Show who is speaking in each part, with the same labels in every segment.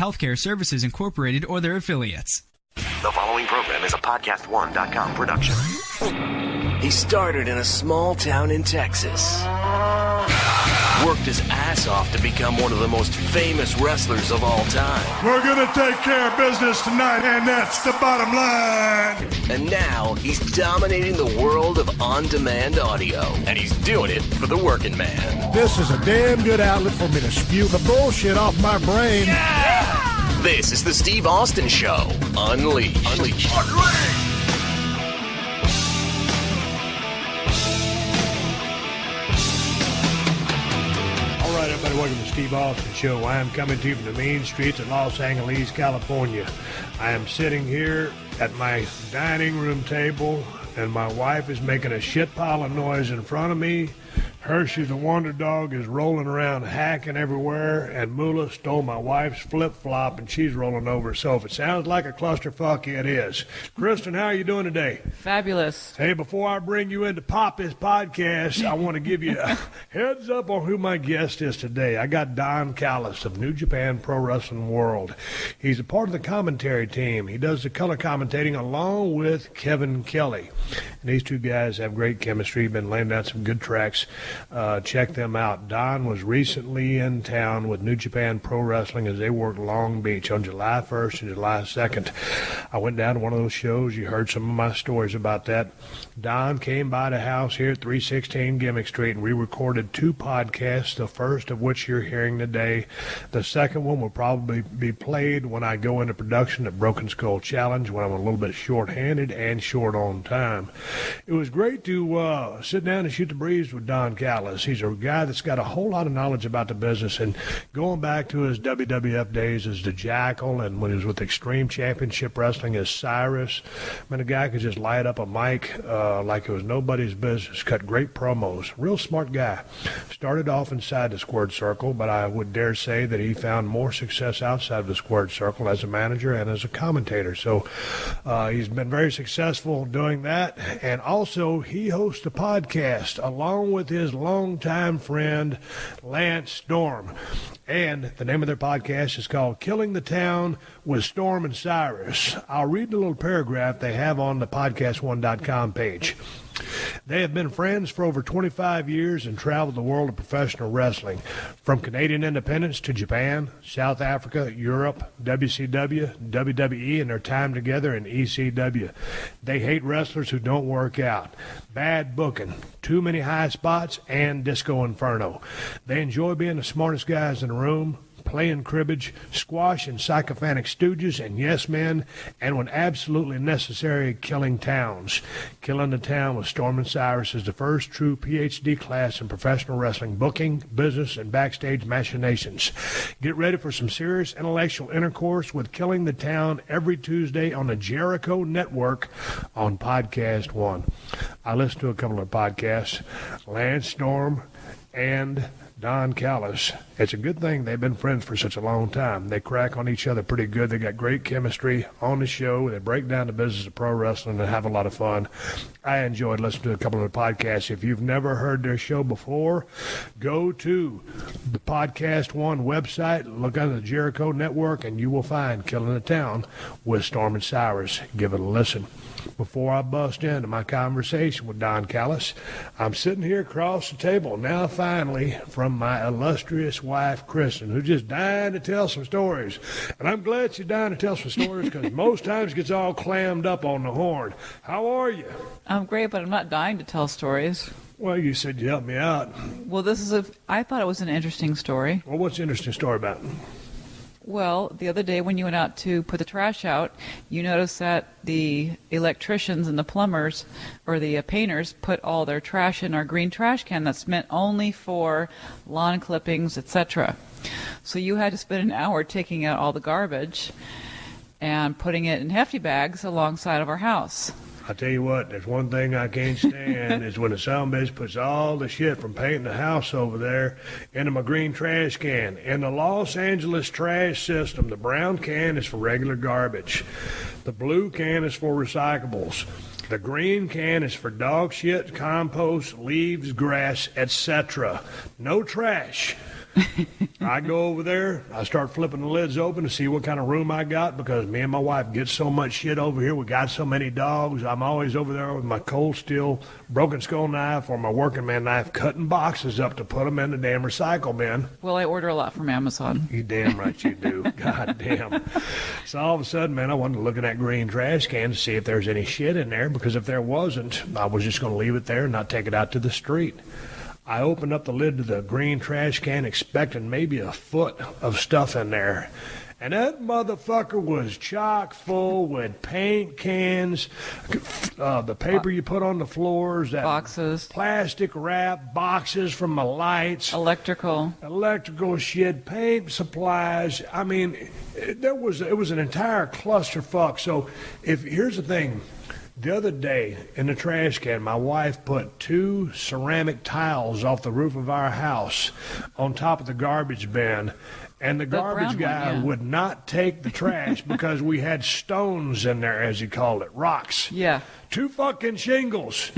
Speaker 1: Healthcare Services Incorporated or their affiliates.
Speaker 2: The following program is a podcast1.com production.
Speaker 3: He started in a small town in Texas. Worked his ass off to become one of the most famous wrestlers of all time.
Speaker 4: We're going to take care of business tonight, and that's the bottom line.
Speaker 3: And now he's dominating the world of on-demand audio. And he's doing it for the working man.
Speaker 4: This is a damn good outlet for me to spew the bullshit off my brain.
Speaker 3: Yeah! This is the Steve Austin Show. Unleashed.
Speaker 4: All right, everybody, welcome to the Steve Austin Show. I am coming to you from the mean streets of Los Angeles, California. I am sitting here at my dining room table, and my wife is making a shit pile of noise in front of me. Hershey the Wonder Dog is rolling around hacking everywhere, and Moolah stole my wife's flip-flop, and she's rolling over. So if it sounds like a clusterfuck, it is. Kristen, how are you doing today?
Speaker 5: Fabulous.
Speaker 4: Hey, before I bring you in to pop this podcast, I want to give you a heads up on who my guest is today. I got Don Callis of New Japan Pro Wrestling World. He's a part of the commentary team. He does the color commentating along with Kevin Kelly. And these two guys have great chemistry, been laying down some good tracks. Check them out. Don was recently in town with New Japan Pro Wrestling as they worked Long Beach on July 1st and July 2nd. I went down to one of those shows. You heard some of my stories about that. Don came by the house here at 316 Gimmick Street, and we recorded 2 podcasts, the first of which you're hearing today. The second one will probably be played when I go into production at Broken Skull Challenge, when I'm a little bit short-handed and short on time. It was great to sit down and shoot the breeze with Don Callis. He's a guy that's got a whole lot of knowledge about the business, and going back to his WWF days as the Jackal, and when he was with Extreme Championship Wrestling as Cyrus, a guy could just light up a mic like it was nobody's business, cut great promos, real smart guy. Started off inside the squared circle, but I would dare say that he found more success outside of the squared circle as a manager and as a commentator. So he's been very successful doing that, and also he hosts a podcast along with his longtime friend Lance Storm, and the name of their podcast is called Killing the Town with Storm and Cyrus. I'll read the little paragraph they have on the podcast1.com page. They have been friends for over 25 years and traveled the world of professional wrestling, from Canadian independence to Japan, South Africa, Europe, WCW, WWE, and their time together in ECW. They hate wrestlers who don't work out, bad booking, too many high spots, and Disco Inferno. They enjoy being the smartest guys in the room, playing cribbage, squash, and sycophantic stooges, and yes men, and when absolutely necessary, killing towns. Killing the Town with Storm and Cyrus is the first true PhD class in professional wrestling booking, business, and backstage machinations. Get ready for some serious intellectual intercourse with Killing the Town every Tuesday on the Jericho Network on Podcast One. I listened to a couple of podcasts, Lance Storm and Don Callis. It's a good thing they've been friends for such a long time. They crack on each other pretty good. They got great chemistry on the show. They break down the business of pro wrestling and have a lot of fun. I enjoyed listening to a couple of the podcasts. If you've never heard their show before, go to the Podcast One website, look under the Jericho Network, and you will find Killing the Town with Storm and Cyrus. Give it a listen. Before I bust into my conversation with Don Callis, I'm sitting here across the table now finally from my illustrious wife, Kristen, who's just dying to tell some stories. And I'm glad she's dying to tell some stories because most times gets all clammed up on the horn. How are you?
Speaker 5: I'm great, but I'm not dying to tell stories.
Speaker 4: Well, you said you'd help me out.
Speaker 5: Well, I thought it was an interesting story.
Speaker 4: Well, what's the interesting story about?
Speaker 5: Well, the other day when you went out to put the trash out, you noticed that the electricians and the plumbers, or the painters, put all their trash in our green trash can that's meant only for lawn clippings, etc. So you had to spend an hour taking out all the garbage and putting it in hefty bags alongside of our house.
Speaker 4: I tell you what, there's one thing I can't stand is when the sumbitch puts all the shit from painting the house over there into my green trash can. In the Los Angeles trash system, the brown can is for regular garbage. The blue can is for recyclables. The green can is for dog shit, compost, leaves, grass, etc. No trash. I go over there. I start flipping the lids open to see what kind of room I got because me and my wife get so much shit over here. We got so many dogs. I'm always over there with my cold steel broken skull knife or my working man knife cutting boxes up to put them in the damn recycle bin.
Speaker 5: Well, I order a lot from Amazon.
Speaker 4: You damn right you do. God damn. So all of a sudden, man, I wanted to look in that green trash can to see if there's any shit in there because if there wasn't, I was just going to leave it there and not take it out to the street. I opened up the lid to the green trash can expecting maybe a foot of stuff in there. And that motherfucker was chock full with paint cans, the paper you put on the floors, that
Speaker 5: Boxes.
Speaker 4: plastic wrap, boxes from the lights,
Speaker 5: Electrical
Speaker 4: shit, paint supplies. I mean, it was an entire clusterfuck. So here's the thing. The other day in the trash can, my wife put 2 ceramic tiles off the roof of our house on top of the garbage bin. And the garbage guy would not take the trash because we had stones in there, as he called it, rocks.
Speaker 5: Yeah.
Speaker 4: 2 fucking shingles.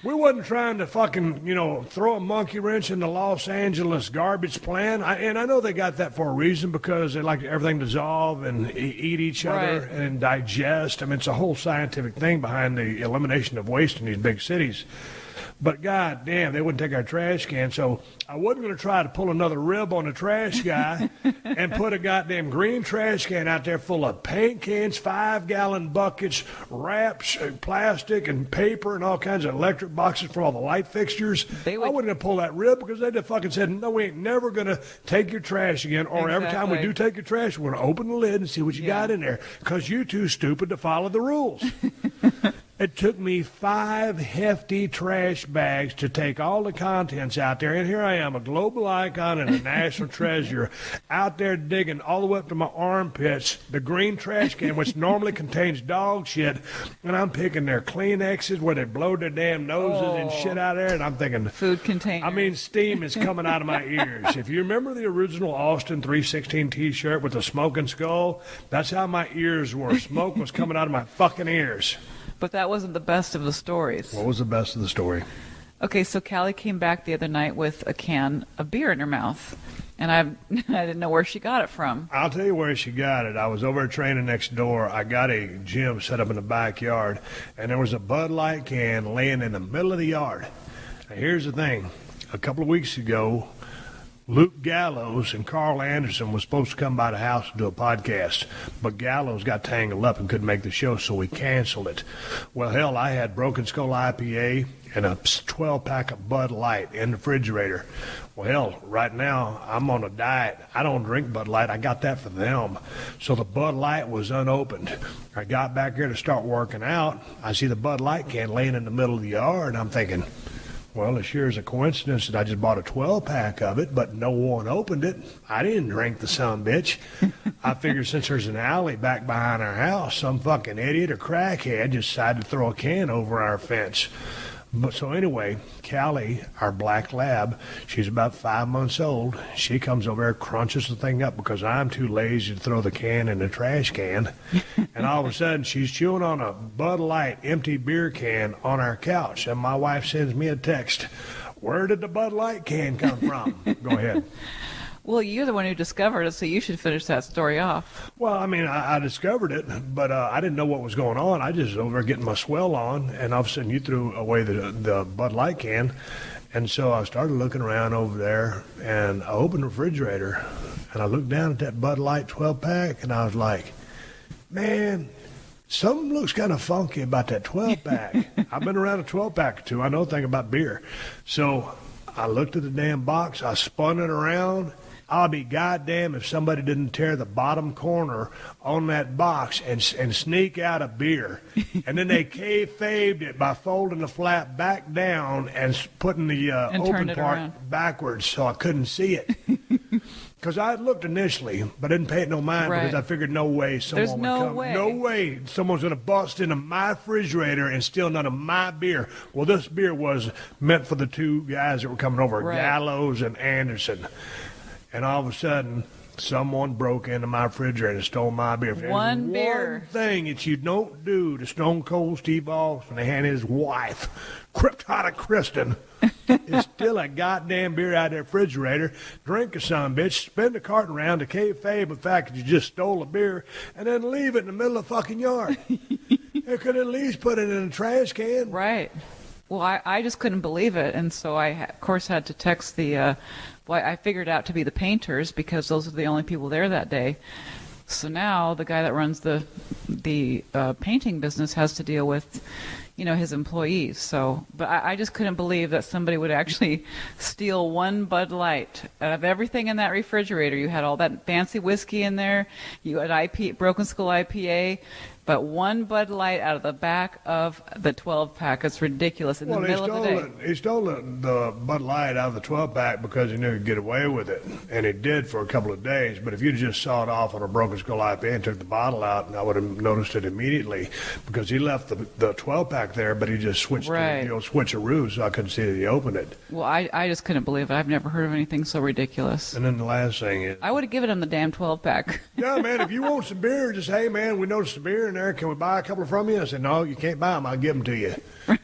Speaker 4: We wasn't trying to fucking, throw a monkey wrench in the Los Angeles garbage plan. And I know they got that for a reason because they like everything to dissolve and eat each other and digest. I mean, it's a whole scientific thing behind the elimination of waste in these big cities. But god damn, they wouldn't take our trash can, so I wasn't going to try to pull another rib on the trash guy and put a goddamn green trash can out there full of paint cans, 5-gallon buckets, wraps, plastic and paper and all kinds of electric boxes for all the light fixtures. I wouldn't have pulled that rib because they'd have fucking said, no, we ain't never going to take your trash again, or every time we do take your trash, we're going to open the lid and see what you got in there because you're too stupid to follow the rules. It took me 5 hefty trash bags to take all the contents out there. And here I am, a global icon and a national treasure, out there digging all the way up to my armpits, the green trash can, which normally contains dog shit. And I'm picking their Kleenexes where they blow their damn noses and shit out there. And I'm thinking,
Speaker 5: food container.
Speaker 4: I mean, steam is coming out of my ears. If you remember the original Austin 316 t-shirt with the smoking skull, that's how my ears were. Smoke was coming out of my fucking ears.
Speaker 5: But that wasn't the best of the stories.
Speaker 4: What was the best of the story?
Speaker 5: Okay, so Callie came back the other night with a can of beer in her mouth. And I didn't know where she got it from.
Speaker 4: I'll tell you where she got it. I was over training next door. I got a gym set up in the backyard, and there was a Bud Light can laying in the middle of the yard. Now, here's the thing. A couple of weeks ago, Luke Gallows and Carl Anderson was supposed to come by the house to do a podcast, but Gallows got tangled up and couldn't make the show, so we canceled it. Well, hell, I had Broken Skull IPA and a 12-pack of Bud Light in the refrigerator. Well, hell, right now, I'm on a diet. I don't drink Bud Light. I got that for them. So the Bud Light was unopened. I got back here to start working out. I see the Bud Light can laying in the middle of the yard, and I'm thinking, well, it sure is a coincidence that I just bought a 12-pack of it, but no one opened it. I didn't drink the sumbitch. I figured since there's an alley back behind our house, some fucking idiot or crackhead just decided to throw a can over our fence. But so anyway, Callie, our black lab, she's about 5 months old. She comes over there, crunches the thing up because I'm too lazy to throw the can in the trash can. And all of a sudden, she's chewing on a Bud Light empty beer can on our couch. And my wife sends me a text. Where did the Bud Light can come from? Go ahead.
Speaker 5: Well, you're the one who discovered it, so you should finish that story off.
Speaker 4: Well, I mean, I discovered it, but I didn't know what was going on. I just was over there getting my swell on, and all of a sudden you threw away the Bud Light can. And so I started looking around over there, and I opened the refrigerator, and I looked down at that Bud Light 12-pack, and I was like, man, something looks kind of funky about that 12-pack. I've been around a 12-pack or two. I know a thing about beer. So I looked at the damn box. I spun it around. I'll be goddamn if somebody didn't tear the bottom corner on that box and sneak out a beer. And then they kayfabed it by folding the flap back down and putting the open part around backwards so I couldn't see it. Because I had looked initially, but didn't pay it no mind because I figured no way someone would come. No way someone's going to bust into my refrigerator and steal none of my beer. Well, this beer was meant for the 2 guys that were coming over, Gallows and Anderson. And all of a sudden, someone broke into my refrigerator and stole my beer.
Speaker 5: One
Speaker 4: thing that you don't do to Stone Cold Steve Austin and his wife, Kryptonic Kristen, It's still a goddamn beer out of the refrigerator. Drink a son bitch, spin the carton around to kayfabe the fact that you just stole a beer, and then leave it in the middle of the fucking yard. You could at least put it in a trash can.
Speaker 5: Right. Well, I just couldn't believe it, and so I, of course, had to text the, I figured out to be the painters because those are the only people there that day. So now the guy that runs the painting business has to deal with, his employees. So, but I just couldn't believe that somebody would actually steal one Bud Light out of everything in that refrigerator. You had all that fancy whiskey in there. You had Broken Skull IPA. But one Bud Light out of the back of the 12-pack. It's ridiculous. In the middle of the day.
Speaker 4: He stole the Bud Light out of the 12-pack because he knew he'd get away with it. And he did for a couple of days. But if you'd just sawed off on a Broken Skull IPA and took the bottle out, and I would have noticed it immediately because he left the 12-pack there, but he just switched to the old switcheroo, so I couldn't see that he opened it.
Speaker 5: Well, I just couldn't believe it. I've never heard of anything so ridiculous.
Speaker 4: And then the last thing is...
Speaker 5: I would have given him the damn 12-pack.
Speaker 4: Yeah, man, if you want some beer, just, hey, man, we noticed some beer in there. Can we buy a couple from you? I said, no, you can't buy them. I'll give them to you.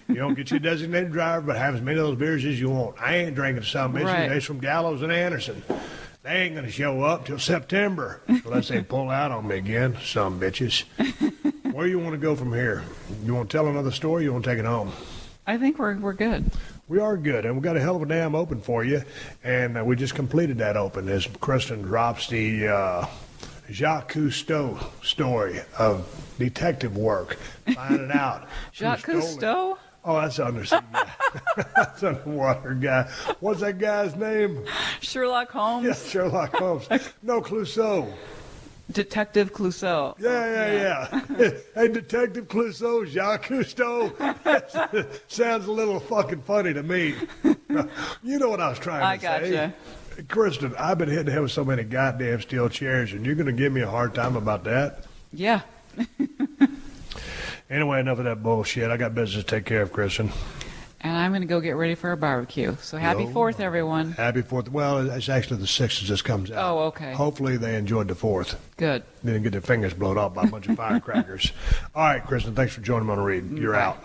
Speaker 4: You don't get your designated driver, but have as many of those beers as you want. I ain't drinking some bitches.
Speaker 5: Right.
Speaker 4: They's from Gallows and Anderson. They ain't going to show up till September unless they pull out on me again, some bitches. Where you want to go from here? You want to tell another story? You want to take it home?
Speaker 5: I think we're good.
Speaker 4: We are good, and we've got a hell of a damn open for you, and we just completed that open as Kristen drops the Jacques Cousteau story of detective work, finding out.
Speaker 5: Jacques Cousteau?
Speaker 4: Oh, that's an undersea guy. That's an underwater guy. What's that guy's name?
Speaker 5: Sherlock Holmes?
Speaker 4: Yes, Sherlock Holmes. No, Clouseau.
Speaker 5: Detective Clouseau.
Speaker 4: Yeah. Hey, Detective Clouseau, Jacques Cousteau. Sounds a little fucking funny to me. You know what I was trying to say.
Speaker 5: I gotcha.
Speaker 4: Kristen, I've been hitting the head with so many goddamn steel chairs, and you're going to give me a hard time about that?
Speaker 5: Yeah.
Speaker 4: Anyway, enough of that bullshit. I got business to take care of, Kristen.
Speaker 5: And I'm going to go get ready for a barbecue. So happy 4th, everyone.
Speaker 4: Happy 4th. Well, it's actually the 6th as this comes out.
Speaker 5: Oh, okay.
Speaker 4: Hopefully they enjoyed the 4th.
Speaker 5: Good.
Speaker 4: They didn't get their fingers blown off by a bunch of firecrackers. All right, Kristen, thanks for joining me on the read. You're
Speaker 5: Bye.
Speaker 4: out.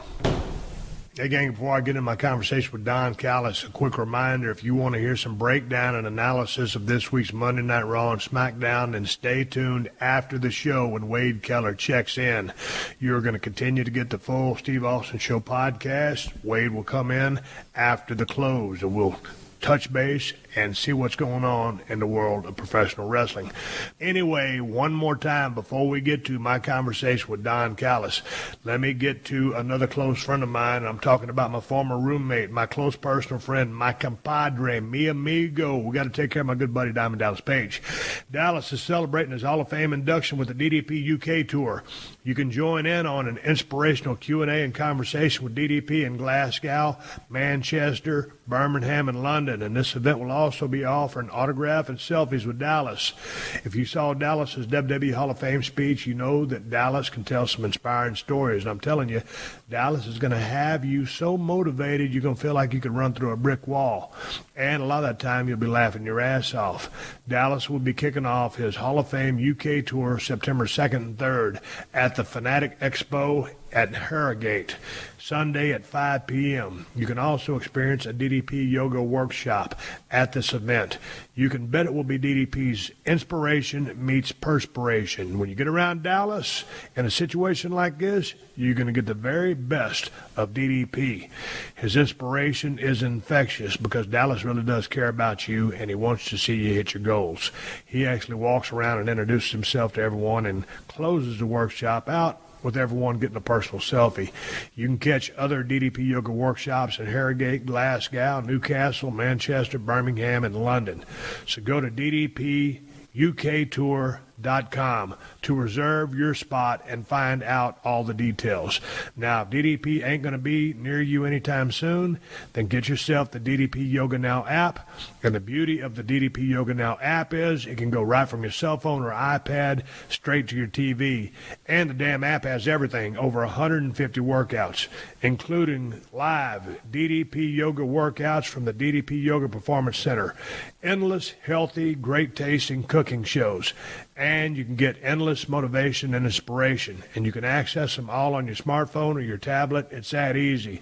Speaker 4: Hey, gang, before I get into my conversation with Don Callis, a quick reminder, if you want to hear some breakdown and analysis of this week's Monday Night Raw and Smackdown, then stay tuned after the show when Wade Keller checks in. You're going to continue to get the full Steve Austin Show podcast. Wade will come in after the close, and we'll touch base and see what's going on in the world of professional wrestling. Anyway, one more time before we get to my conversation with Don Callis, let me get to another close friend of mine. I'm talking about my former roommate, my close personal friend, my compadre, mi amigo. We got to take care of my good buddy Diamond Dallas Page. Dallas is celebrating his Hall of Fame induction with the DDP UK tour. You can join in on an inspirational Q&A and conversation with DDP in Glasgow, Manchester, Birmingham, and London. And this event will also be offering autograph and selfies with Dallas. If you saw Dallas's WWE Hall of Fame speech, you know that Dallas can tell some inspiring stories. And I'm telling you, Dallas is going to have you so motivated you're going to feel like you could run through a brick wall. And a lot of that time you'll be laughing your ass off. Dallas will be kicking off his Hall of Fame UK tour September 2nd and 3rd at the Fanatic Expo at Harrogate, Sunday at 5 p.m. You can also experience a DDP yoga workshop at this event. You can bet it will be DDP's inspiration meets perspiration. When you get around Dallas in a situation like this, you're going to get the very best of DDP. His inspiration is infectious because Dallas really does care about you, and he wants to see you hit your goals. He actually walks around and introduces himself to everyone and closes the workshop out with everyone getting a personal selfie. You can catch other DDP yoga workshops in Harrogate, Glasgow, Newcastle, Manchester, Birmingham, and London. So go to ddpuktour.com to reserve your spot and find out all the details. Now, if DDP ain't going to be near you anytime soon, then get yourself the DDP Yoga Now app. And the beauty of the DDP Yoga Now app is it can go right from your cell phone or iPad straight to your TV. And the damn app has everything, over 150 workouts, including live DDP yoga workouts from the DDP Yoga Performance Center, endless, healthy, great tasting cooking shows, and you can get endless motivation and inspiration, and you can access them all on your smartphone or your tablet. It's that easy.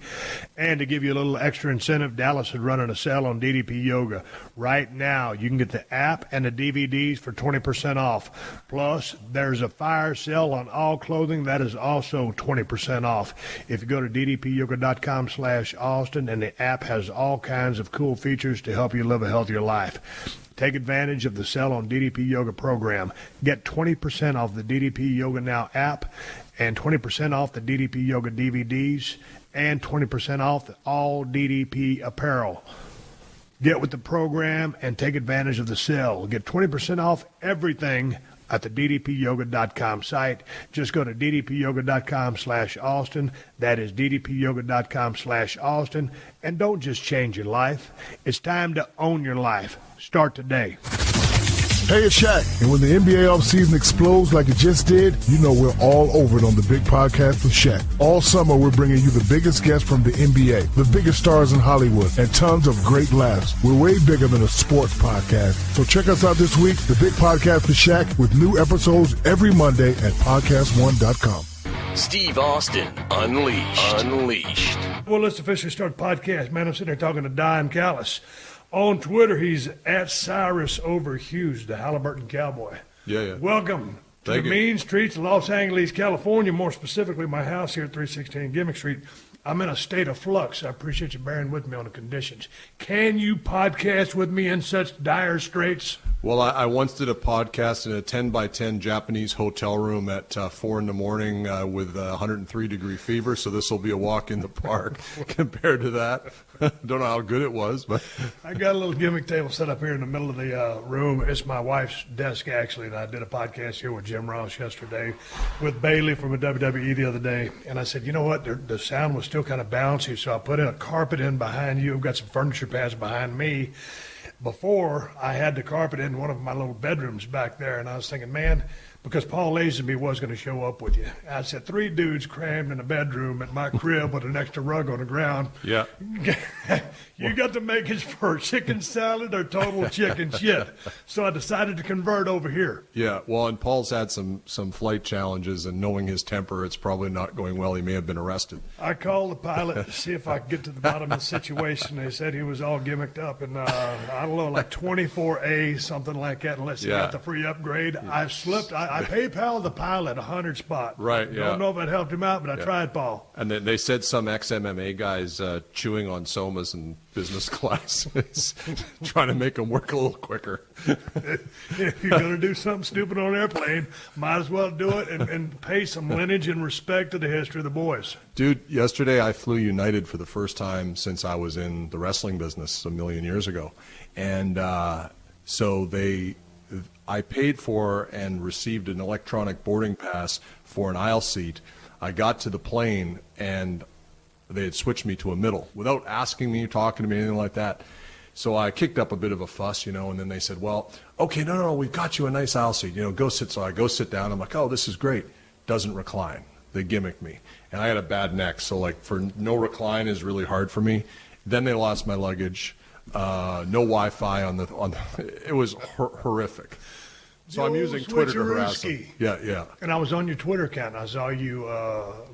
Speaker 4: And to give you a little extra incentive, Dallas is running a sale on DDP Yoga. Right now, you can get the app and the DVDs for 20% off. Plus, there's a fire sale on all clothing that is also 20% off. If you go to ddpyoga.com/Austin, and the app has all kinds of cool features to help you live a healthier life. Take advantage of the sale on DDP Yoga program. Get 20% off the DDP Yoga Now app and 20% off the DDP Yoga DVDs and 20% off all DDP apparel. Get with the program and take advantage of the sale. Get 20% off everything at the ddpyoga.com site. Just go to ddpyoga.com/Austin. That is ddpyoga.com/Austin. And don't just change your life. It's time to own your life. Start today.
Speaker 6: Hey, it's Shaq. And when the NBA offseason explodes like it just did, you know we're all over it on the Big Podcast with Shaq. All summer, we're bringing you the biggest guests from the NBA, the biggest stars in Hollywood, and tons of great laughs. We're way bigger than a sports podcast. So check us out this week, the Big Podcast with Shaq, with new episodes every Monday at podcast1.com.
Speaker 3: Steve Austin, Unleashed.
Speaker 4: Well, let's officially start the podcast, man. I'm sitting there talking to Don Callis. On Twitter, he's at Cyrus Over Hughes, the Halliburton Cowboy.
Speaker 7: Yeah.
Speaker 4: Welcome to the mean streets of Los Angeles, California, more specifically my house here at 316 Gimmick Street. I'm in a state of flux. I appreciate you bearing with me on the conditions. Can you podcast with me in such dire straits?
Speaker 7: Well, I once did a podcast in a 10-by-10 Japanese hotel room at 4 in the morning with 103-degree fever, so this will be a walk in the park compared to that. Don't know how good it was, but
Speaker 4: I got a little gimmick table set up here in the middle of the room. It's my wife's desk, actually, and I did a podcast here with Jim Ross yesterday, with Bailey from a WWE the other day, and I said, you know what, the sound was still kind of bouncy, so I put in a carpet in behind you. I've got some furniture pads behind me. Before, I had the carpet in one of my little bedrooms back there, and I was thinking, man, because Paul Lazenby was going to show up with you. I said, 3 dudes crammed in a bedroom at my crib with an extra rug on the ground.
Speaker 7: yeah.
Speaker 4: You got to make it for chicken salad or total chicken shit. So I decided to convert over here.
Speaker 7: Yeah, well, and Paul's had some flight challenges, and knowing his temper, it's probably not going well. He may have been arrested.
Speaker 4: I called the pilot to see if I could get to the bottom of the situation. They said he was all gimmicked up, and I don't know, like 24A, something like that, unless he got the free upgrade. I slipped. I PayPal the pilot 100 spot.
Speaker 7: Right, yeah.
Speaker 4: Don't know if it helped him out, but I tried, Paul.
Speaker 7: And then they said some ex-MMA guys chewing on somas in business class, trying to make them work a little quicker.
Speaker 4: If you're going to do something stupid on an airplane, might as well do it and pay some lineage and respect to the history of the boys.
Speaker 7: Dude, yesterday I flew United for the first time since I was in the wrestling business a million years ago. And so I paid for and received an electronic boarding pass for an aisle seat. I got to the plane, and they had switched me to a middle without asking me, talking to me, anything like that. So I kicked up a bit of a fuss, and then they said, well, okay, no, we've got you a nice aisle seat, go sit. So I go sit down. I'm like, oh, this is great. Doesn't recline. They gimmicked me. And I had a bad neck, so for no recline is really hard for me. Then they lost my luggage. No Wi-Fi on the it was horrific. So I'm using Twitter to harass them. Yeah.
Speaker 4: And I was on your Twitter account. I saw you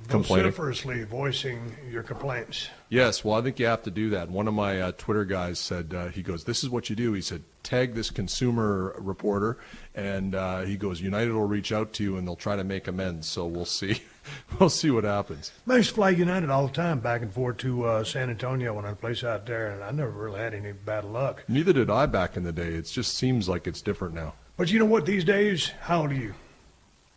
Speaker 4: vociferously voicing your complaints.
Speaker 7: Yes, well, I think you have to do that. One of my Twitter guys said, he goes, this is what you do. He said, tag this consumer reporter, and he goes, United will reach out to you, and they'll try to make amends. So we'll see. We'll see what happens.
Speaker 4: I used to fly United all the time back and forth to San Antonio when I had a place out there, and I never really had any bad luck.
Speaker 7: Neither did I back in the day. It just seems like it's different now.
Speaker 4: But you know what, these days, how old are you?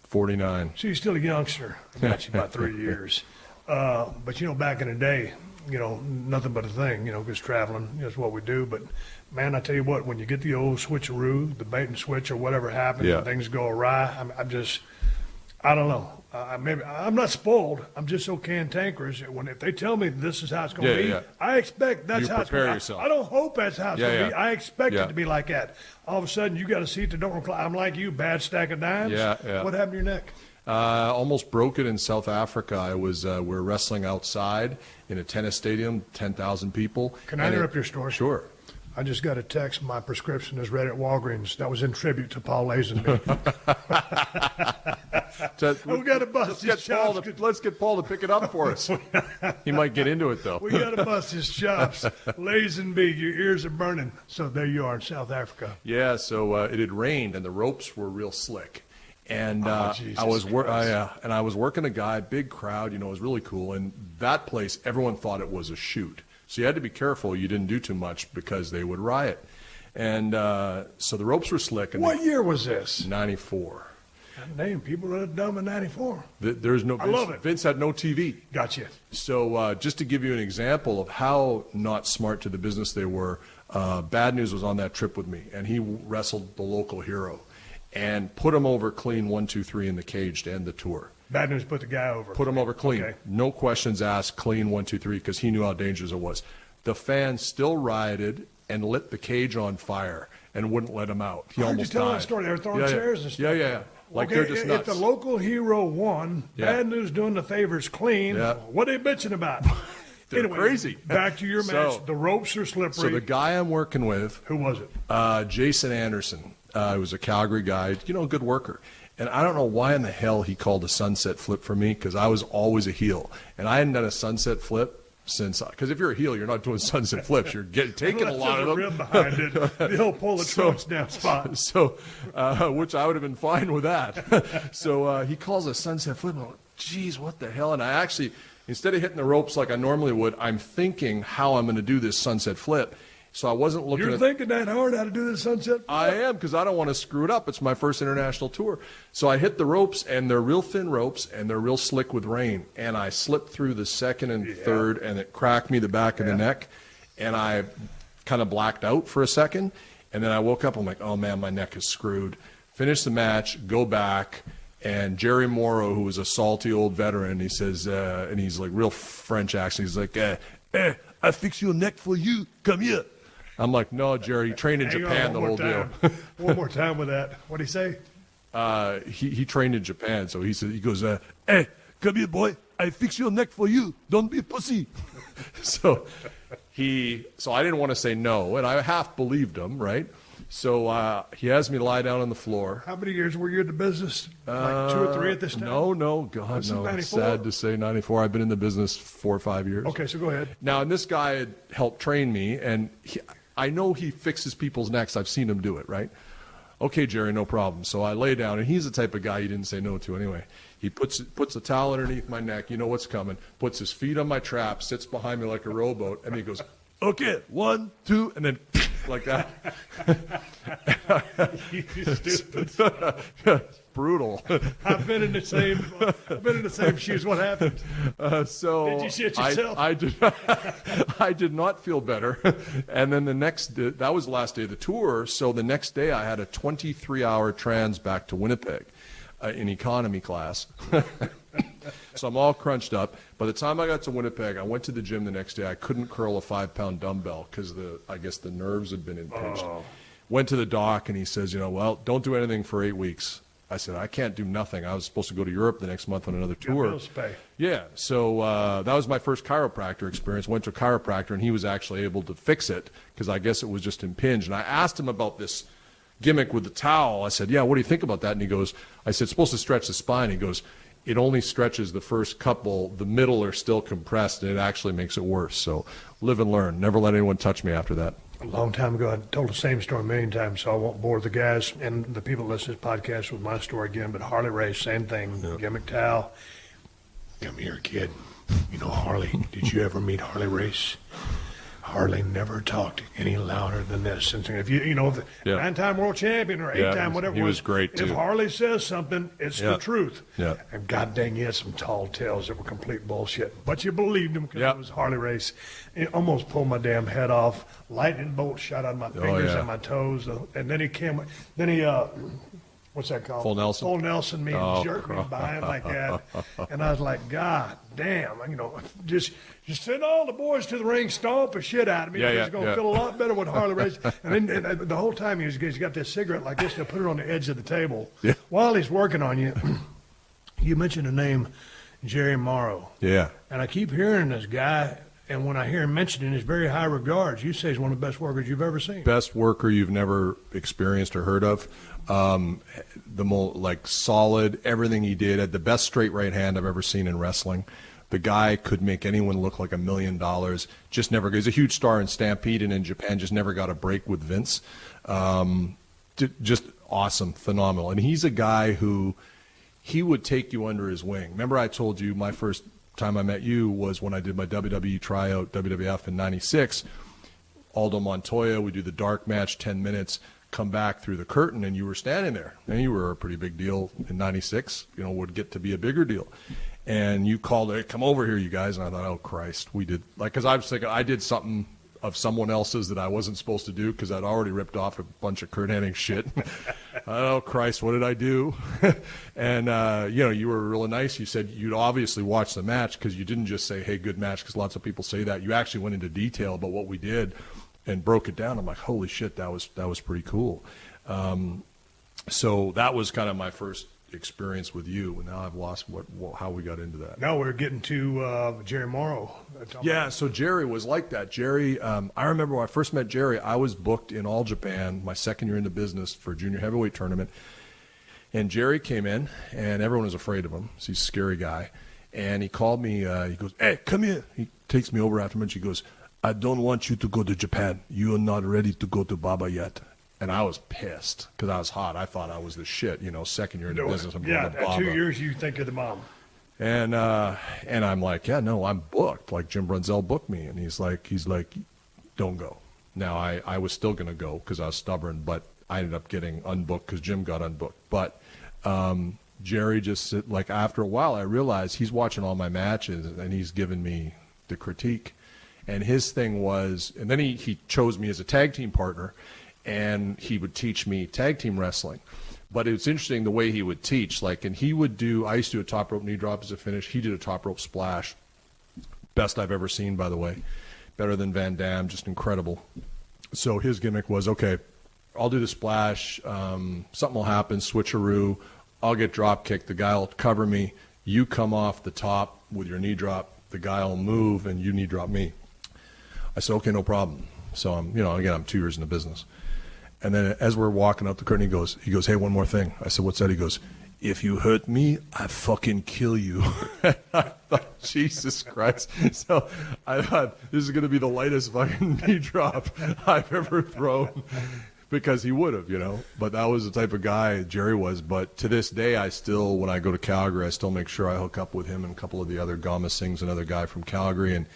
Speaker 7: 49.
Speaker 4: So you're still a youngster. I got you about 3 years. But, back in the day, nothing but a thing, because traveling is what we do. But, man, I tell you what, when you get the old switcheroo, the bait and switch or whatever happens, and things go awry, I don't know. Maybe I'm not spoiled. I'm just so cantankerous. If they tell me this is how it's going to be, I expect that's how it's going to be.
Speaker 7: Yourself.
Speaker 4: I don't hope that's how it's going to be. I expect it to be like that. All of a sudden, you got a seat that don't recline. I'm like you, bad stack of dimes.
Speaker 7: Yeah.
Speaker 4: What happened to your neck?
Speaker 7: Almost broke it in South Africa. We were wrestling outside in a tennis stadium, 10,000 people.
Speaker 4: Can I interrupt your story?
Speaker 7: Sure.
Speaker 4: I just got a text. My prescription is ready at Walgreens. That was in tribute to Paul Lazenby. We got to bust his chops.
Speaker 7: Let's get Paul to pick it up for us. He might get into it, though.
Speaker 4: We got to bust his chops. Lazenby, your ears are burning. So there you are in South Africa.
Speaker 7: Yeah, so it had rained, and the ropes were real slick. And I was working a guy, big crowd, it was really cool. And that place, everyone thought it was a shoot. So you had to be careful you didn't do too much because they would riot. And so the ropes were slick. And
Speaker 4: What year was this?
Speaker 7: 94.
Speaker 4: Damn, people are dumb in 94.
Speaker 7: There's no.
Speaker 4: I love it.
Speaker 7: Vince had no TV.
Speaker 4: Gotcha.
Speaker 7: So just to give you an example of how not smart to the business they were, Bad News was on that trip with me, and he wrestled the local hero and put him over clean 1, 2, 3 in the cage to end the tour.
Speaker 4: Bad News put the guy over.
Speaker 7: Put him over clean.
Speaker 4: Okay.
Speaker 7: No questions asked, clean 1, 2, 3, because he knew how dangerous it was. The fans still rioted and lit the cage on fire and wouldn't let him out. He almost died.
Speaker 4: Tell that story. They were throwing chairs and stuff.
Speaker 7: Yeah. Like
Speaker 4: okay,
Speaker 7: they're just nuts.
Speaker 4: If the local hero won, Bad News doing the favors clean, what are they bitching about?
Speaker 7: They're
Speaker 4: anyway,
Speaker 7: crazy.
Speaker 4: Back to your match.
Speaker 7: So,
Speaker 4: the ropes are slippery.
Speaker 7: So the guy I'm working with.
Speaker 4: Who was it?
Speaker 7: Jason Anderson. He was a Calgary guy, a good worker. And I don't know why in the hell he called a sunset flip for me, because I was always a heel. And I hadn't done a sunset flip since, because if you're a heel, you're not doing sunset flips. You're taking a lot of them.
Speaker 4: Rib behind it. They'll pull the trunks down spot.
Speaker 7: So, which I would have been fine with that. So he calls a sunset flip. I'm like, geez, what the hell? And I actually, instead of hitting the ropes like I normally would, I'm thinking how I'm going to do this sunset flip. So I wasn't looking
Speaker 4: You're thinking that hard how to do this sunset flip?
Speaker 7: I am, because I don't want to screw it up. It's my first international tour. So I hit the ropes, and they're real thin ropes, and they're real slick with rain. And I slipped through the second and third, and it cracked me the back of the neck. And I kind of blacked out for a second. And then I woke up. I'm like, oh, man, my neck is screwed. Finish the match, go back. And Jerry Morrow, who was a salty old veteran, he says, and he's like real French accent. He's like, I fix your neck for you. Come here. I'm like, no, Jerry, he trained in Japan the whole deal.
Speaker 4: One more time with that. What'd he say?
Speaker 7: He trained in Japan, so he goes, hey, come here, boy. I fix your neck for you. Don't be a pussy. So I didn't want to say no, and I half believed him, right? So he has me lie down on the floor.
Speaker 4: How many years were you in the business? Like 2 or 3 at this time?
Speaker 7: No, God, no. It's sad to say 94. I've been in the business 4 or 5 years.
Speaker 4: Okay, so go ahead.
Speaker 7: Now, and this guy had helped train me, and I know he fixes people's necks. I've seen him do it, right? Okay, Jerry, no problem. So I lay down, and he's the type of guy you didn't say no to anyway. He puts a towel underneath my neck. You know what's coming. Puts his feet on my trap, sits behind me like a rowboat, and he goes, okay, 1, 2, and then like that.
Speaker 4: You stupid.
Speaker 7: Brutal.
Speaker 4: I've been in the same shoes. What happened?
Speaker 7: So
Speaker 4: did you shit yourself?
Speaker 7: I did not feel better. And then that was the last day of the tour. So the next day I had a 23-hour trans back to Winnipeg in economy class. So I'm all crunched up. By the time I got to Winnipeg, I went to the gym the next day. I couldn't curl a 5-pound dumbbell because I guess the nerves had been impinged. Went to the doc, and he says, well, don't do anything for 8 weeks. I said, I can't do nothing. I was supposed to go to Europe the next month on another tour.
Speaker 4: Bills to pay.
Speaker 7: Yeah, so that was my first chiropractor experience. Went to a chiropractor, and he was actually able to fix it because I guess it was just impinged. And I asked him about this gimmick with the towel. I said, yeah, what do you think about that? And he goes, I said, it's supposed to stretch the spine. He goes, it only stretches the first couple. The middle are still compressed, and it actually makes it worse. So live and learn. Never let anyone touch me after that.
Speaker 4: A long time ago, I told the same story a million times, so I won't bore the guys and the people that listen to this podcast with my story again. But Harley Race, same thing. Yep. Gimmick towel. Come here, kid. You know Harley. Did you ever meet Harley Race? Harley never talked any louder than this. And if you the 9-time world champion or 8-time, whatever
Speaker 7: he was great too.
Speaker 4: If Harley says something, it's the truth.
Speaker 7: Yeah.
Speaker 4: And god dang, he had some tall tales that were complete bullshit. But you believed him because it was Harley Race. It almost pulled my damn head off. Lightning bolt shot on my fingers and my toes. And then he came. Then he what's that called?
Speaker 7: Full Nelson.
Speaker 4: Full Nelson me and jerked me behind like that. And I was like, God damn, just send all the boys to the ring, stomp the shit out of me. It's going to feel a lot better with Harley Race. And then the whole time he's got this cigarette like this, they'll put it on the edge of the table. Yeah. While he's working on you, you mentioned the name Jerry Morrow.
Speaker 7: Yeah.
Speaker 4: And I keep hearing this guy, And when I hear him mentioned in his very high regards, you say he's one of the best workers you've ever seen.
Speaker 7: Best worker you've never experienced or heard of. The most solid, everything he did. Had the best straight right hand I've ever seen in wrestling. The guy could make anyone look like $1 million. Just never. He's a huge star in Stampede and in Japan. Just never got a break with Vince. Just awesome, phenomenal. And he's a guy who he would take you under his wing. Remember, I told you my first time I met you was when I did my WWE tryout, WWF in '96. Aldo Montoya, we do the dark match, 10 minutes, come back through the curtain, and you were standing there. And you were a pretty big deal in '96, would get to be a bigger deal. And you called it, come over here, you guys. And I thought, oh, Christ, we did. Because I was thinking I did something of someone else's that I wasn't supposed to do because I'd already ripped off a bunch of Kurt Hennig shit. Oh, Christ, what did I do? And, you were really nice. You said you'd obviously watch the match because you didn't just say, hey, good match, because lots of people say that. You actually went into detail about what we did and broke it down. I'm like, holy shit, that was pretty cool. So that was kind of my first experience with you, and now I've lost how we got into that.
Speaker 4: No, we're getting to Jerry Morrow.
Speaker 7: Yeah, so Jerry was like that. Jerry, I remember when I first met Jerry, I was booked in All Japan my second year into business for a junior heavyweight tournament, and Jerry came in, and everyone was afraid of him. He's a scary guy, and he called me. He goes, "Hey, come here." He takes me over after lunch. He goes, "I don't want you to go to Japan. You are not ready to go to Baba yet." And I was pissed because I was hot. I thought I was the shit, second year in the business. I'm going to Baba.
Speaker 4: At 2 years, you think you're the mom.
Speaker 7: And I'm like, yeah, no, I'm booked. Like Jim Brunzell booked me. And he's like, don't go. Now, I was still going to go because I was stubborn, but I ended up getting unbooked because Jim got unbooked. But Jerry just, after a while, I realized he's watching all my matches and he's giving me the critique. And his thing was, and then he chose me as a tag team partner. And he would teach me tag team wrestling. But it was interesting the way he would teach. And he would do, I used to do a top rope knee drop as a finish. He did a top rope splash. Best I've ever seen, by the way. Better than Van Damme, just incredible. So his gimmick was, okay, I'll do the splash. Something will happen, switcheroo. I'll get drop kicked. The guy will cover me. You come off the top with your knee drop. The guy will move, and you knee drop me. I said, okay, no problem. So I'm 2 years in the business. And then as we're walking out the curtain, he goes, hey, one more thing. I said, what's that? He goes, if you hurt me, I fucking kill you. I thought, Jesus Christ. So I thought, this is going to be the lightest fucking knee drop I've ever thrown. Because he would have, But that was the type of guy Jerry was. But to this day, I still, when I go to Calgary, I still make sure I hook up with him and a couple of the other Gama Singhs, another guy from Calgary. And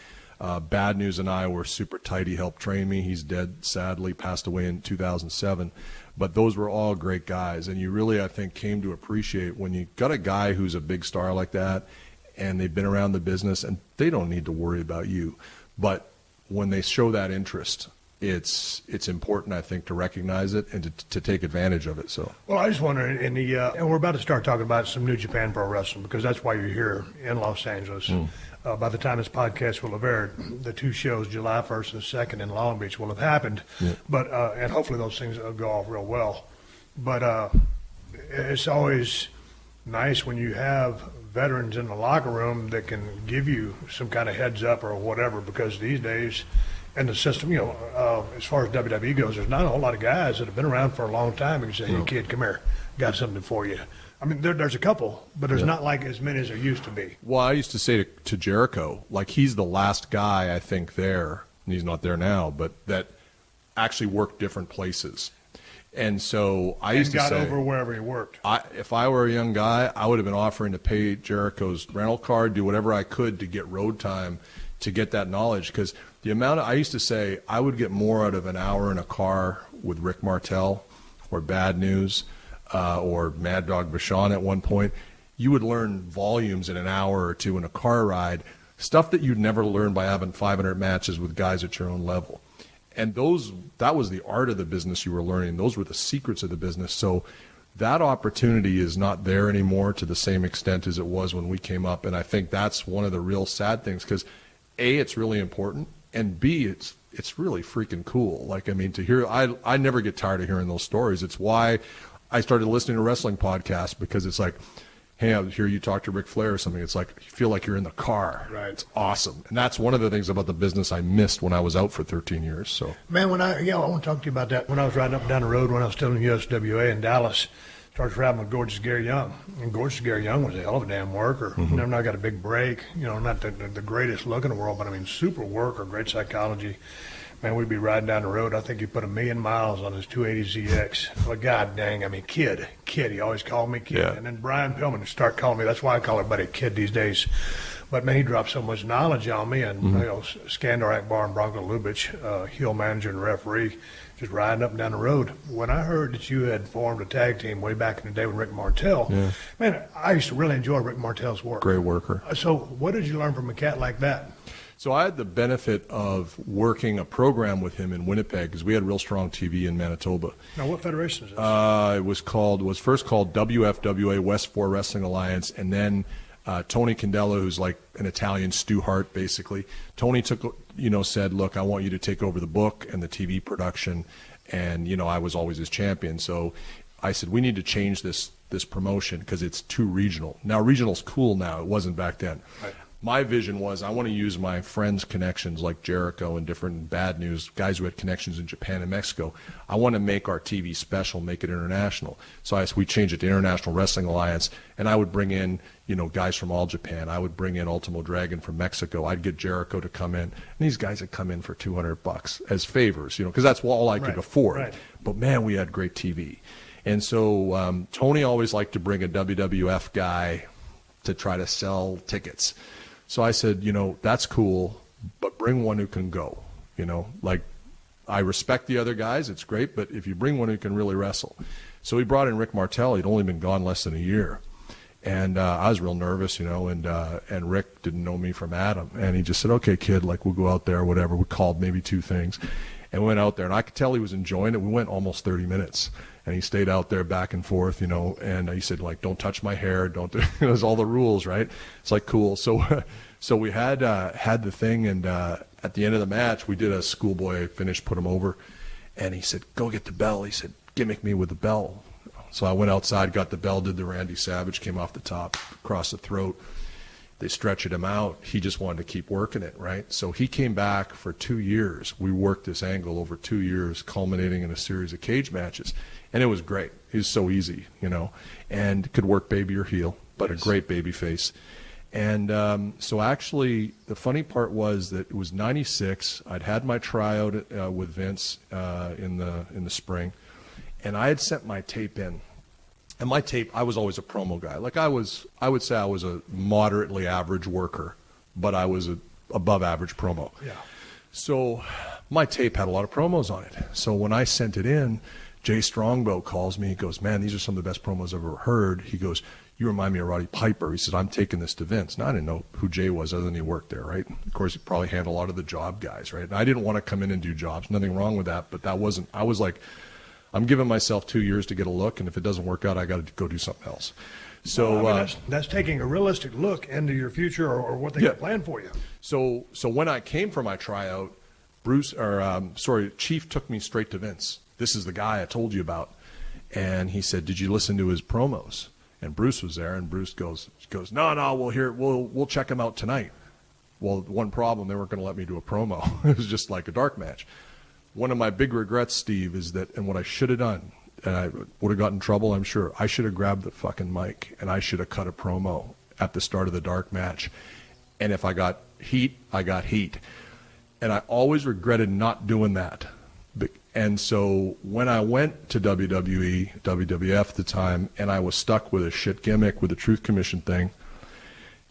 Speaker 7: Bad News and I were super tight. He helped train me. He's dead, sadly, passed away in 2007. But those were all great guys. And you really, I think, came to appreciate when you got a guy who's a big star like that and they've been around the business and they don't need to worry about you. But when they show that interest, it's important, I think, to recognize it and to take advantage of it. So,
Speaker 4: well, I just wonder, and we're about to start talking about some New Japan Pro Wrestling because that's why you're here in Los Angeles. By the time this podcast will have aired, the two shows, July 1st and 2nd in Long Beach, will have happened. Yeah. But and hopefully those things will go off real well. But it's always nice when you have veterans in the locker room that can give you some kind of heads up or whatever, because these days in the system, as far as WWE goes, there's not a whole lot of guys that have been around for a long time and can say, hey, kid, come here, got something for you. I mean, there's a couple, but there's not like as many as there used to be.
Speaker 7: Well, I used to say to Jericho, he's the last guy I think there, and he's not there now, but that actually worked different places. And so I used to say,
Speaker 4: got over wherever he worked.
Speaker 7: If I were a young guy, I would have been offering to pay Jericho's rental car, do whatever I could to get road time to get that knowledge. Because the amount I used to say I would get more out of an hour in a car with Rick Martel or Bad News or Mad Dog Bashan at one point. You would learn volumes in an hour or two in a car ride, stuff that you'd never learn by having 500 matches with guys at your own level. And that was the art of the business you were learning. Those were the secrets of the business. So that opportunity is not there anymore to the same extent as it was when we came up. And I think that's one of the real sad things, because A, it's really important, and B, it's really freaking cool. To hear, I never get tired of hearing those stories. It's why I started listening to wrestling podcasts, because it's like, hey, I hear you talk to Ric Flair or something. It's like you feel like you're in the car.
Speaker 4: Right.
Speaker 7: It's awesome. And that's one of the things about the business I missed when I was out for 13 years. So,
Speaker 4: Man, I want to talk to you about that. When I was riding up and down the road when I was still in USWA in Dallas, started traveling with Gorgeous Gary Young. And Gorgeous Gary Young was a hell of a damn worker. Never not got a big break. Not the greatest look in the world, but I mean, super worker, great psychology. Man, we'd be riding down the road. I think he put 1 million miles on his 280ZX. Well, God dang, I mean, kid. He always called me kid.
Speaker 7: Yeah.
Speaker 4: And then Brian Pillman would start calling me. That's why I call everybody kid these days. But, man, he dropped so much knowledge on me. And, Skandar Akbar and Bronco Lubitsch, heel manager and referee, just riding up and down the road. When I heard that you had formed a tag team way back in the day with Rick Martel, man, I used to really enjoy Rick Martel's work.
Speaker 7: great worker.
Speaker 4: So what did you learn from a cat like that?
Speaker 7: So I had the benefit of working a program with him in Winnipeg because we had real strong TV in Manitoba.
Speaker 4: Now, what federation is this?
Speaker 7: It was first called WFWA, West 4 Wrestling Alliance, and then Tony Candela, who's like an Italian Stu Hart, basically. Tony said, look, I want you to take over the book and the TV production, and, I was always his champion. So I said, we need to change this promotion because it's too regional. Now, regional's cool now. It wasn't back then.
Speaker 4: Right.
Speaker 7: My vision was I want to use my friends' connections like Jericho and different Bad News, guys who had connections in Japan and Mexico. I want to make our TV special, make it international. So we changed it to International Wrestling Alliance, and I would bring in, guys from all Japan. I would bring in Ultimo Dragon from Mexico. I'd get Jericho to come in, and these guys would come in for $200 as favors, because that's all I could afford.
Speaker 4: Right.
Speaker 7: But, man, we had great TV. And so Tony always liked to bring a WWF guy to try to sell tickets. So I said, that's cool, but bring one who can go. I respect the other guys. It's great, but if you bring one who can really wrestle. So we brought in Rick Martel. He'd only been gone less than a year. And I was real nervous, and Rick didn't know me from Adam. And he just said, okay, kid, we'll go out there, whatever. We called maybe 2 things. And we went out there, and I could tell he was enjoying it. We went almost 30 minutes. And he stayed out there back and forth, and he said, don't touch my hair. Don't do it was all the rules, right? It's like, cool. So we had the thing, and at the end of the match, we did a schoolboy finish, put him over. And he said, go get the bell. He said, gimmick me with the bell. So I went outside, got the bell, did the Randy Savage, came off the top, across the throat. They stretched him out. He just wanted to keep working it, right? So he came back for 2 years. We worked this angle over 2 years, culminating in a series of cage matches. And it was great. He was so easy, and could work baby or heel, but a great baby face. And so actually the funny part was that it was 96. I'd had my tryout with Vince in the spring, and I had sent my tape in. And my tape, I was always a promo guy. I would say I was a moderately average worker, but I was a above average promo.
Speaker 4: Yeah.
Speaker 7: So my tape had a lot of promos on it. So when I sent it in, Jay Strongbow calls me. He goes, man, these are some of the best promos I've ever heard. He goes, you remind me of Roddy Piper. He said, I'm taking this to Vince. Now, I didn't know who Jay was other than he worked there, right? Of course, he probably handled a lot of the job guys, right? And I didn't want to come in and do jobs. Nothing wrong with that, but that wasn't – I was like, I'm giving myself 2 years to get a look, and if it doesn't work out, I got to go do something else. So
Speaker 4: that's taking a realistic look into your future or what they got planned for you.
Speaker 7: So when I came for my tryout, Chief took me straight to Vince. This is the guy I told you about. And he said, did you listen to his promos? And Bruce was there, and Bruce goes, no, we'll check him out tonight. Well, one problem, they weren't going to let me do a promo. It was just like a dark match. One of my big regrets, Steve, is that, and what I should have done, and I would have gotten in trouble, I'm sure, I should have grabbed the fucking mic, and I should have cut a promo at the start of the dark match. And if I got heat, I got heat. And I always regretted not doing that. And so when I went to WWE, WWF at the time, and I was stuck with a shit gimmick with the Truth Commission thing,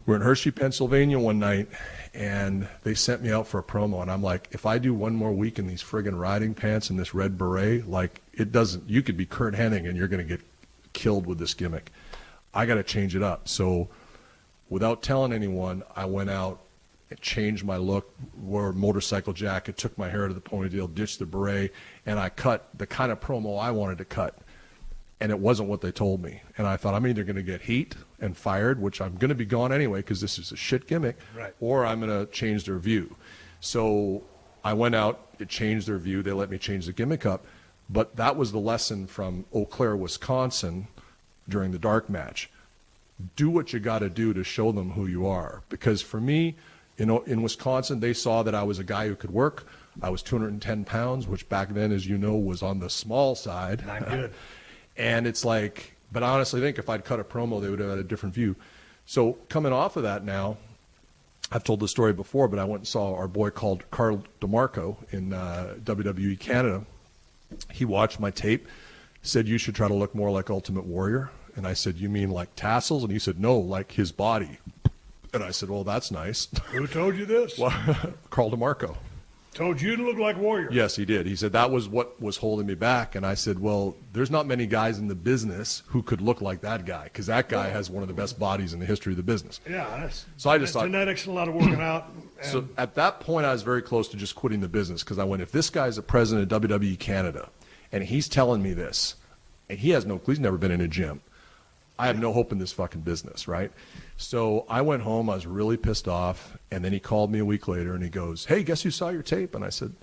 Speaker 7: we're in Hershey, Pennsylvania one night, and they sent me out for a promo. And I'm like, if I do one more week in these friggin' riding pants and this red beret, you could be Kurt Hennig and you're going to get killed with this gimmick. I got to change it up. So without telling anyone, I went out, changed my look, wore a motorcycle jacket, took my hair to the ponytail, ditched the beret, and I cut the kind of promo I wanted to cut. And it wasn't what they told me. And I thought, I'm either going to get heat and fired, which I'm going to be gone anyway because this is a shit gimmick,
Speaker 4: right,
Speaker 7: or I'm going to change their view. So I went out, it changed their view. They let me change the gimmick up. But that was the lesson from Eau Claire, Wisconsin during the dark match. do what you got to do to show them who you are. Because for me, in Wisconsin, they saw that I was a guy who could work. I was 210 pounds, which back then, as you know, was on the small side.
Speaker 4: Not good.
Speaker 7: And it's like, but I honestly think if I'd cut a promo, they would have had a different view. So coming off of that now, I've told this story before, but I went and saw our boy called Carl DeMarco in WWE Canada. He watched my tape, said, you should try to look more like Ultimate Warrior. And I said, you mean like tassels? And he said, no, like his body. And I said, well, that's nice.
Speaker 4: Who told you this?
Speaker 7: Well, Carl DeMarco.
Speaker 4: Told you to look like Warrior.
Speaker 7: Yes, he did. He said that was what was holding me back. And I said, well, there's not many guys in the business who could look like that guy, because that guy has one of the best bodies in the history of the business.
Speaker 4: Yeah,
Speaker 7: so I just thought,
Speaker 4: genetics and a lot of working out.
Speaker 7: So at that point, I was very close to just quitting the business, because I went, if this guy's the president of WWE Canada and he's telling me this, and he has no clue, he's never been in a gym, I have no hope in this fucking business, right? So I went home, I was really pissed off, and then he called me a week later and he goes, hey, guess who saw your tape? And I said,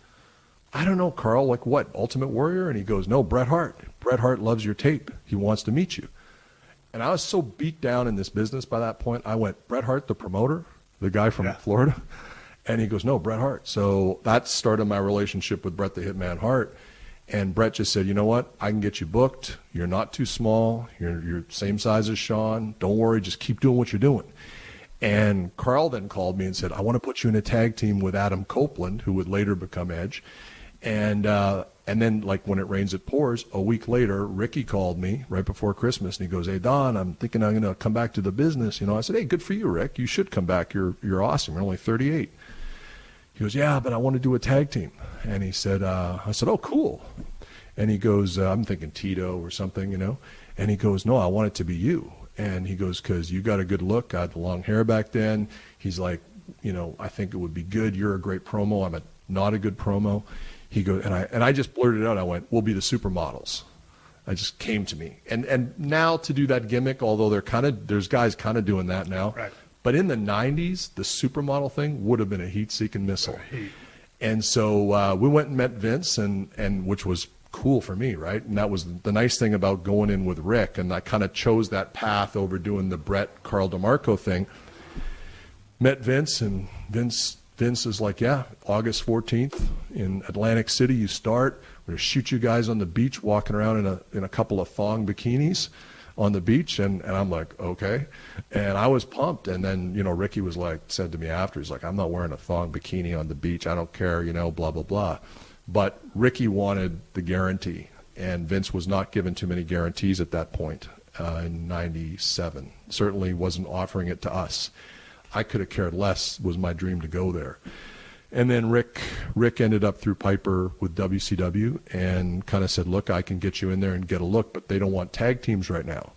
Speaker 7: I don't know, Carl, like what, Ultimate Warrior? And he goes, no, Bret Hart. Bret Hart loves your tape. He wants to meet you. And I was so beat down in this business by that point, I went, Bret Hart, the promoter, the guy from Florida? And he goes, no, Bret Hart. So that started my relationship with Bret the Hitman Hart. And Bret just said, you know what, I can get you booked. You're not too small. You're same size as Sean. Don't worry, just keep doing what you're doing. And Carl then called me and said, I want to put you in a tag team with Adam Copeland, who would later become Edge. And then, like, when it rains, it pours. A week later, Ricky called me right before Christmas, and he goes, hey, Don, I'm thinking I'm going to come back to the business. You know, I said, hey, good for you, Rick. You should come back. You're awesome. You're only 38. He goes, yeah, but I want to do a tag team. And he said, I said, oh, cool. And he goes, I'm thinking Tito or something, you know. And he goes, no, I want it to be you. And he goes, because you got a good look. I had the long hair back then. He's like, you know, I think it would be good. You're a great promo. I'm not a good promo. He goes, and I just blurted out. I went, we'll be the supermodels. It just came to me. And now to do that gimmick, although there's guys kind of doing that now.
Speaker 4: Right.
Speaker 7: But in the 90s, the supermodel thing would have been a heat-seeking missile. And so we went and met Vince, and which was cool for me, right? And that was the nice thing about going in with Rick, and I kind of chose that path over doing the Bret Carl DeMarco thing. Met Vince, and Vince is like, yeah, August 14th in Atlantic City, you start. We're going to shoot you guys on the beach walking around in a couple of thong bikinis on the beach. And I'm like, okay. And I was pumped. And then, you know, Ricky was like, said to me after, he's like, I'm not wearing a thong bikini on the beach. I don't care, you know, blah, blah, blah. But Ricky wanted the guarantee, and Vince was not given too many guarantees at that point in 97. Certainly wasn't offering it to us. I could have cared less. Was my dream to go there. And then Rick ended up through Piper with WCW and kind of said, look, I can get you in there and get a look, but they don't want tag teams right now.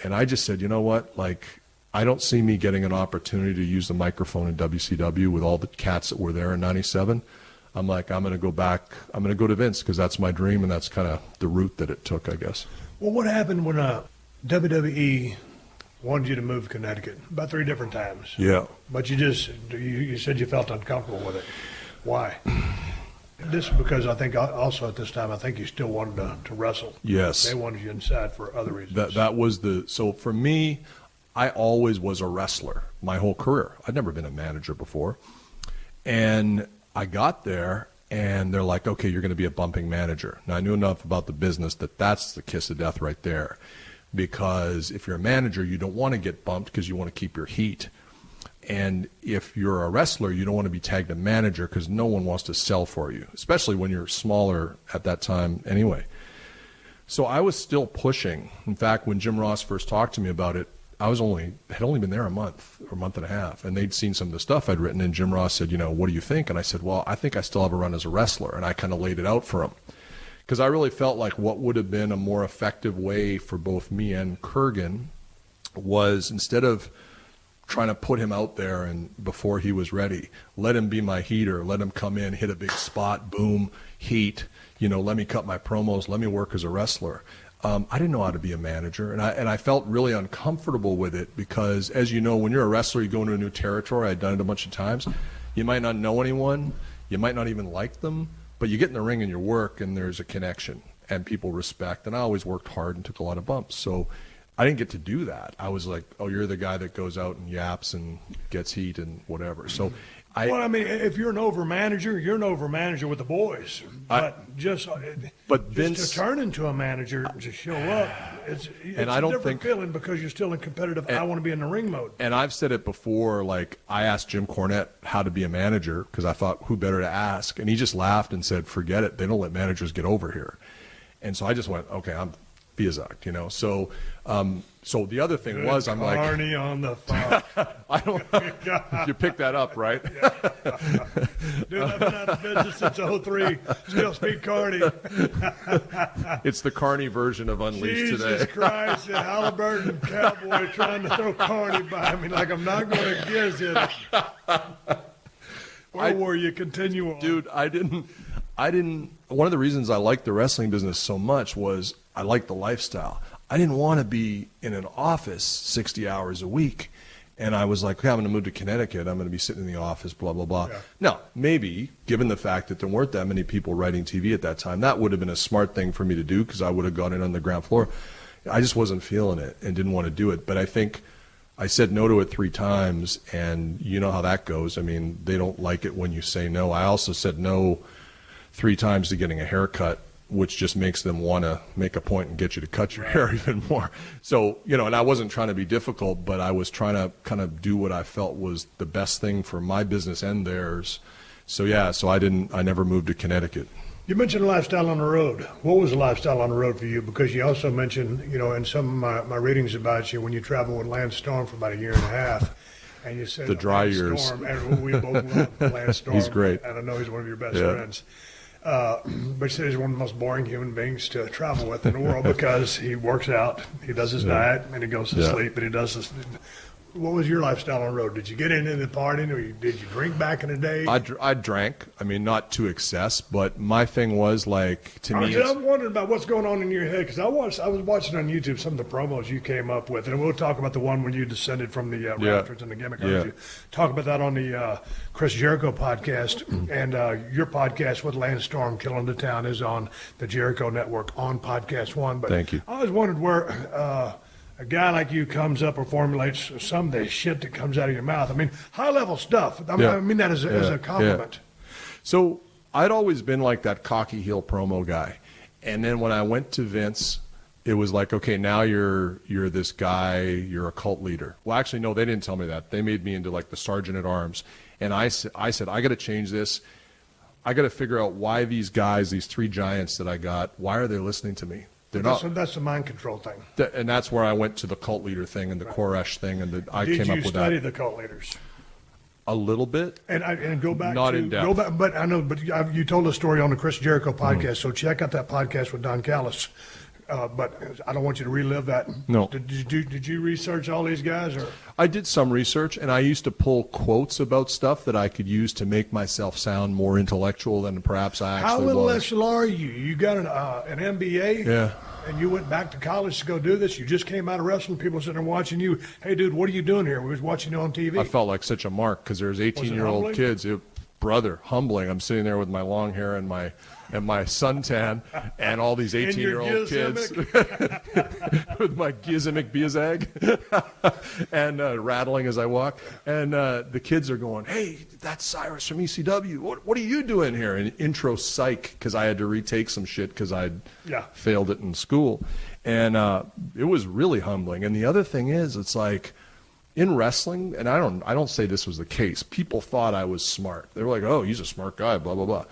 Speaker 7: And I just said, you know what, like, I don't see me getting an opportunity to use the microphone in WCW with all the cats that were there in 97. I'm like, I'm going to go back. I'm going to go to Vince because that's my dream, and that's kind of the route that it took, I guess.
Speaker 4: Well, what happened when WWE wanted you to move to Connecticut? About 3 different times.
Speaker 7: Yeah.
Speaker 4: But you said you felt uncomfortable with it. Why? This is because I think also at this time, I think you still wanted to wrestle.
Speaker 7: Yes.
Speaker 4: They wanted you inside for other reasons.
Speaker 7: That was so for me, I always was a wrestler my whole career. I'd never been a manager before. And I got there, and they're like, okay, you're going to be a bumping manager. Now, I knew enough about the business that's the kiss of death right there. Because if you're a manager, you don't want to get bumped because you want to keep your heat. And if you're a wrestler, you don't want to be tagged a manager because no one wants to sell for you, especially when you're smaller at that time anyway. So I was still pushing. In fact, when Jim Ross first talked to me about it, I had only been there a month or a month and a half, and they'd seen some of the stuff I'd written, and Jim Ross said, you know, what do you think? And I said, well, I think I still have a run as a wrestler, and I kind of laid it out for him. Because I really felt like what would have been a more effective way for both me and Kurgan was, instead of trying to put him out there and before he was ready, let him be my heater, let him come in, hit a big spot, boom, heat, you know, let me cut my promos, let me work as a wrestler. I didn't know how to be a manager, and I felt really uncomfortable with it because, as you know, when you're a wrestler, you go into a new territory. I'd done it a bunch of times. You might not know anyone. You might not even like them. But you get in the ring and you work, and there's a connection, and people respect. And I always worked hard and took a lot of bumps. So I didn't get to do that. I was like, oh, you're the guy that goes out and yaps and gets heat and whatever. So
Speaker 4: well, I mean, if you're an over manager, you're an over manager with the boys. But just to turn into a manager, to show up, it's
Speaker 7: I don't
Speaker 4: a different
Speaker 7: think,
Speaker 4: feeling because you're still in competitive. I want to be in the ring mode.
Speaker 7: And I've said it before. Like, I asked Jim Cornette how to be a manager because I thought, who better to ask? And he just laughed and said, "Forget it. They don't let managers get over here." And so I just went, okay, I'm Biazak, you know. So, so the other thing was, I'm like,
Speaker 4: Carney on the phone.
Speaker 7: I don't. You picked that up, right?
Speaker 4: Dude, I've been out of business since 03. Still speak Carney.
Speaker 7: It's the Carney version of Unleashed
Speaker 4: Jesus
Speaker 7: today.
Speaker 4: Christ, the Halliburton Cowboy trying to throw Carney by me like I'm not going to guess it. Where were you? Continue on.
Speaker 7: Dude, I didn't. One of the reasons I liked the wrestling business so much was I liked the lifestyle. I didn't want to be in an office 60 hours a week. And I was like, okay, I'm going to move to Connecticut. I'm going to be sitting in the office, blah, blah, blah. Yeah. Now, maybe, given the fact that there weren't that many people writing TV at that time, that would have been a smart thing for me to do because I would have gone in on the ground floor. I just wasn't feeling it and didn't want to do it. But I think I said no to it 3 times, and you know how that goes. I mean, they don't like it when you say no. I also said no 3 times to getting a haircut, which just makes them want to make a point and get you to cut your hair even more. So, you know, and I wasn't trying to be difficult, but I was trying to kind of do what I felt was the best thing for my business and theirs. So, yeah, so I never moved to Connecticut.
Speaker 4: You mentioned lifestyle on the road. What was the lifestyle on the road for you? Because you also mentioned, you know, in some of my readings about you, when you traveled with Lance Storm for about 1.5 years, and you said
Speaker 7: the dry
Speaker 4: Lance
Speaker 7: years.
Speaker 4: Storm, and we both love Lance Storm.
Speaker 7: He's great.
Speaker 4: And I know he's one of your best friends. But he said he's one of the most boring human beings to travel with in the world because he works out, he does his diet, and he goes to sleep, and he does this. What was your lifestyle on the road? Did you get into the partying, or did you drink back in the day?
Speaker 7: I drank. I mean, not to excess, but my thing was like, to me,
Speaker 4: I'm wondering about what's going on in your head because I was watching on YouTube some of the promos you came up with, and we'll talk about the one when you descended from the rafters and the gimmick. You talk about that on the Chris Jericho podcast, and your podcast with Lance Storm, Killing the Town, is on the Jericho Network on Podcast One. But
Speaker 7: thank you.
Speaker 4: I always wondered where a guy like you comes up or formulates some of the shit that comes out of your mouth. I mean, high-level stuff. I mean that as a compliment.
Speaker 7: Yeah. So I'd always been like that cocky heel promo guy. And then when I went to Vince, it was like, okay, now you're this guy, you're a cult leader. Well, actually, no, they didn't tell me that. They made me into like the sergeant at arms. And I said, I got to change this. I got to figure out why these guys, these 3 giants that I got, why are they listening to me?
Speaker 4: That's the mind control thing.
Speaker 7: And that's where I went to the cult leader thing and the Koresh thing, and I came up with that.
Speaker 4: Did you study the cult leaders?
Speaker 7: A little bit.
Speaker 4: And go back
Speaker 7: not in depth.
Speaker 4: Go back, but I know. But you told a story on the Chris Jericho podcast, so check out that podcast with Don Callis. But I don't want you to relive that.
Speaker 7: No.
Speaker 4: Did you research all these guys? Or?
Speaker 7: I did some research, and I used to pull quotes about stuff that I could use to make myself sound more intellectual than perhaps I actually was.
Speaker 4: How intellectual are you? You got an MBA?
Speaker 7: Yeah.
Speaker 4: And you went back to college to go do this? You just came out of wrestling. People sitting there watching you. Hey, dude, what are you doing here? We was watching you on TV.
Speaker 7: I felt like such a mark because there's 18-year-old kids. Brother, humbling. I'm sitting there with my long hair and my suntan and all these 18-year-old kids with my gimmick Biazag and rattling as I walk. And the kids are going, hey, that's Cyrus from ECW. What are you doing here? And intro psych because I had to retake some shit because I'd failed it in school. And it was really humbling. And the other thing is, it's like, in wrestling, and I don't say this was the case, people thought I was smart. They were like, oh, he's a smart guy, blah, blah, blah.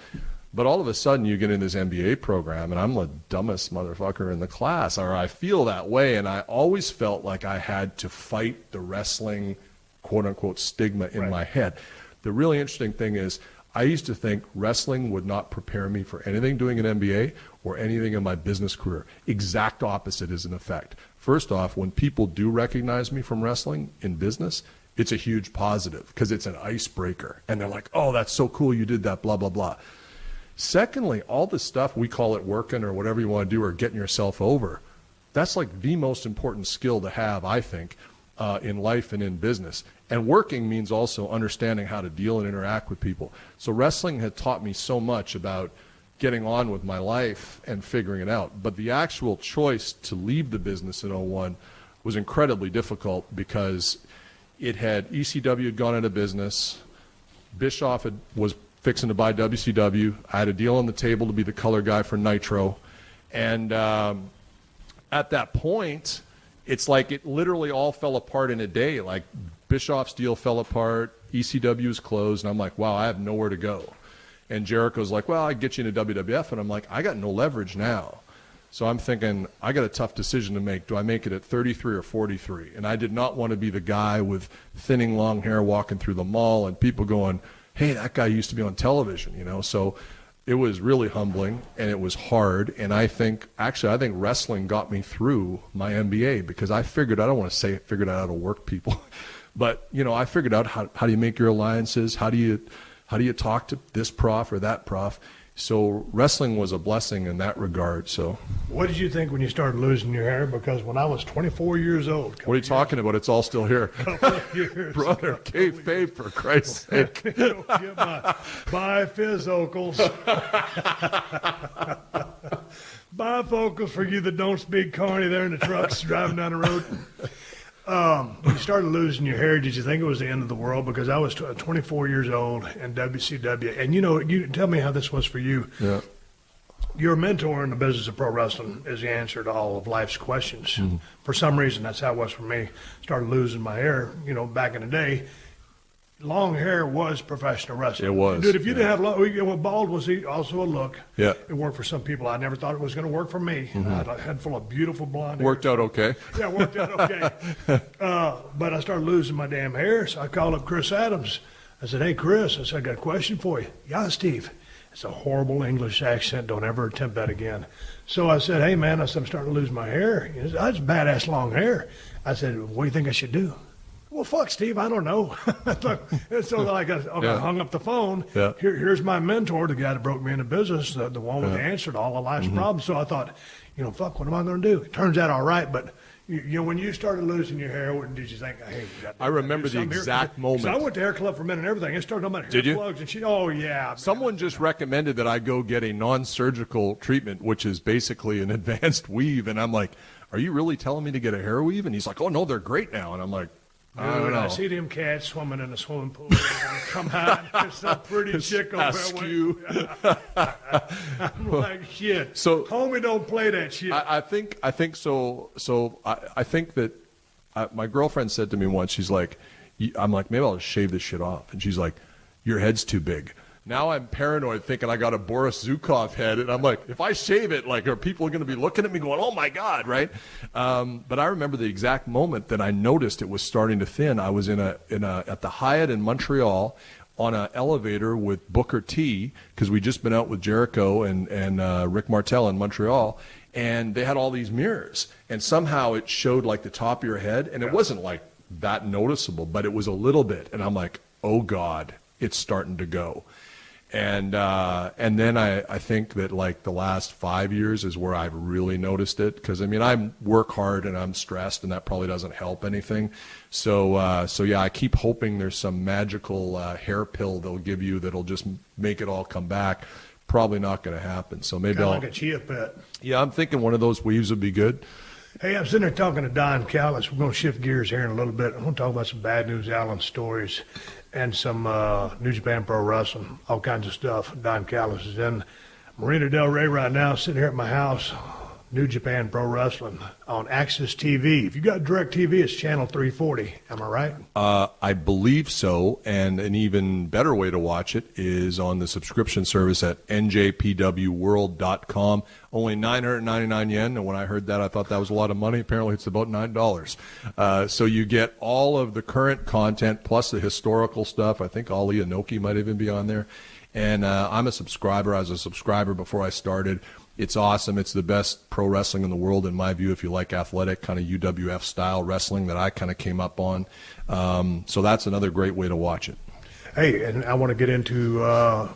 Speaker 7: But all of a sudden you get in this MBA program, and I'm the dumbest motherfucker in the class, or I feel that way, and I always felt like I had to fight the wrestling, quote-unquote, stigma in my head. The really interesting thing is I used to think wrestling would not prepare me for anything doing an MBA or anything in my business career. Exact opposite is in effect. First off, when people do recognize me from wrestling in business, it's a huge positive because it's an icebreaker. And they're like, oh, that's so cool you did that, blah, blah, blah. Secondly, all the stuff, we call it working or whatever you want to do or getting yourself over, that's like the most important skill to have, I think, in life and in business. And working means also understanding how to deal and interact with people. So wrestling had taught me so much about getting on with my life and figuring it out. But the actual choice to leave the business in 01, was incredibly difficult because it had ECW had gone out of business. Bischoff was fixing to buy WCW. I had a deal on the table to be the color guy for Nitro. And at that point, it's like it literally all fell apart in a day. Like Bischoff's deal fell apart, ECW is closed, and I'm like, wow, I have nowhere to go. And Jericho's like, well, I can get you into WWF. And I'm like, I got no leverage now. So I'm thinking, I got a tough decision to make. Do I make it at 33 or 43? And I did not want to be the guy with thinning long hair walking through the mall and people going, hey, that guy used to be on television, you know? So it was really humbling and it was hard. And I think wrestling got me through my MBA because I figured, I don't want to say figured out how to work people, but, you know, I figured out how do you make your alliances? How do you talk to this prof or that prof? So wrestling was a blessing in that regard. So,
Speaker 4: what did you think when you started losing your hair? Because when I was 24 years old,
Speaker 7: what are you talking about? It's all still here, brother. Kayfabe, for Christ's sake.
Speaker 4: Get my bifocals. Bifocals for you that don't speak Carney there in the trucks driving down the road. When you started losing your hair, did you think it was the end of the world? Because I was 24 years old in WCW. And, you know, you tell me how this was for you.
Speaker 7: Yeah.
Speaker 4: Your mentor in the business of pro wrestling is the answer to all of life's questions. Mm-hmm. For some reason, that's how it was for me. Started losing my hair, you know, back in the day. Long hair was professional wrestling.
Speaker 7: It was.
Speaker 4: Dude, if you didn't have long, bald was also a look.
Speaker 7: Yeah.
Speaker 4: It worked for some people. I never thought it was going to work for me. Mm-hmm. I had a head full of beautiful blonde hair.
Speaker 7: Worked out okay.
Speaker 4: Yeah, worked out okay. But I started losing my damn hair, so I called up Chris Adams. I said, hey, Chris, I said, I got a question for you. Yeah, Steve. It's a horrible English accent. Don't ever attempt that again. So I said, hey, man, I'm starting to lose my hair. He said, that's badass long hair. I said, what do you think I should do? Well, fuck, Steve, I don't know. So like I hung up the phone.
Speaker 7: Yeah.
Speaker 4: Here's my mentor, the guy that broke me into business, the one with the answer to all of life's problems. So I thought, you know, fuck, what am I going to do? It turns out all right, but you know, when you started losing your hair, what did you think? Hey,
Speaker 7: I remember the exact moment.
Speaker 4: I went to Hair Club for Men and everything. I started talking about hair plugs and shit. Oh, yeah.
Speaker 7: Someone just recommended that I go get a non-surgical treatment, which is basically an advanced weave. And I'm like, are you really telling me to get a hair weave? And he's like, oh, no, they're great now. And I'm like, I don't know.
Speaker 4: I see them cats swimming in a swimming pool. Come out, there's some pretty chick over there. I'm like, shit. So, homie, don't play that shit.
Speaker 7: I think so. I think that my girlfriend said to me once, she's like, I'm like, maybe I'll just shave this shit off. And she's like, your head's too big. Now I'm paranoid thinking I got a Boris Zukov head, and I'm like, if I shave it, like, are people going to be looking at me going, oh, my God, right? But I remember the exact moment that I noticed it was starting to thin. I was at the Hyatt in Montreal on an elevator with Booker T, because we'd just been out with Jericho and Rick Martel in Montreal, and they had all these mirrors, and somehow it showed, like, the top of your head, and it wasn't, like, that noticeable, but it was a little bit, and I'm like, oh, God, it's starting to go. And then I think that like the last 5 years is where I've really noticed it, because I mean I work hard and I'm stressed, and that probably doesn't help anything. So yeah, I keep hoping there's some magical hair pill they'll give you that'll just make it all come back. Probably not going to happen. So maybe I'll like
Speaker 4: a chia pet.
Speaker 7: Yeah, I'm thinking one of those weaves would be good.
Speaker 4: Hey, I'm sitting there talking to Don Callis. We're going to shift gears here in a little bit. I'm going to talk about some Bad News Allen stories and some New Japan Pro Wrestling, all kinds of stuff. Don Callis is in Marina Del Rey right now, sitting here at my house. New Japan Pro Wrestling on Access TV. If you got DirecTV, it's channel 340. Am I right?
Speaker 7: I believe so, and an even better way to watch it is on the subscription service at njpwworld.com. Only 999 yen, and when I heard that, I thought that was a lot of money. Apparently, it's about $9. So you get all of the current content plus the historical stuff. I think Ali Inoki might even be on there. And I'm a subscriber. I was a subscriber before I started. It's awesome. It's the best pro wrestling in the world, in my view, if you like athletic, kind of UWF-style wrestling that I kind of came up on. So that's another great way to watch it.
Speaker 4: Hey, and I want to get into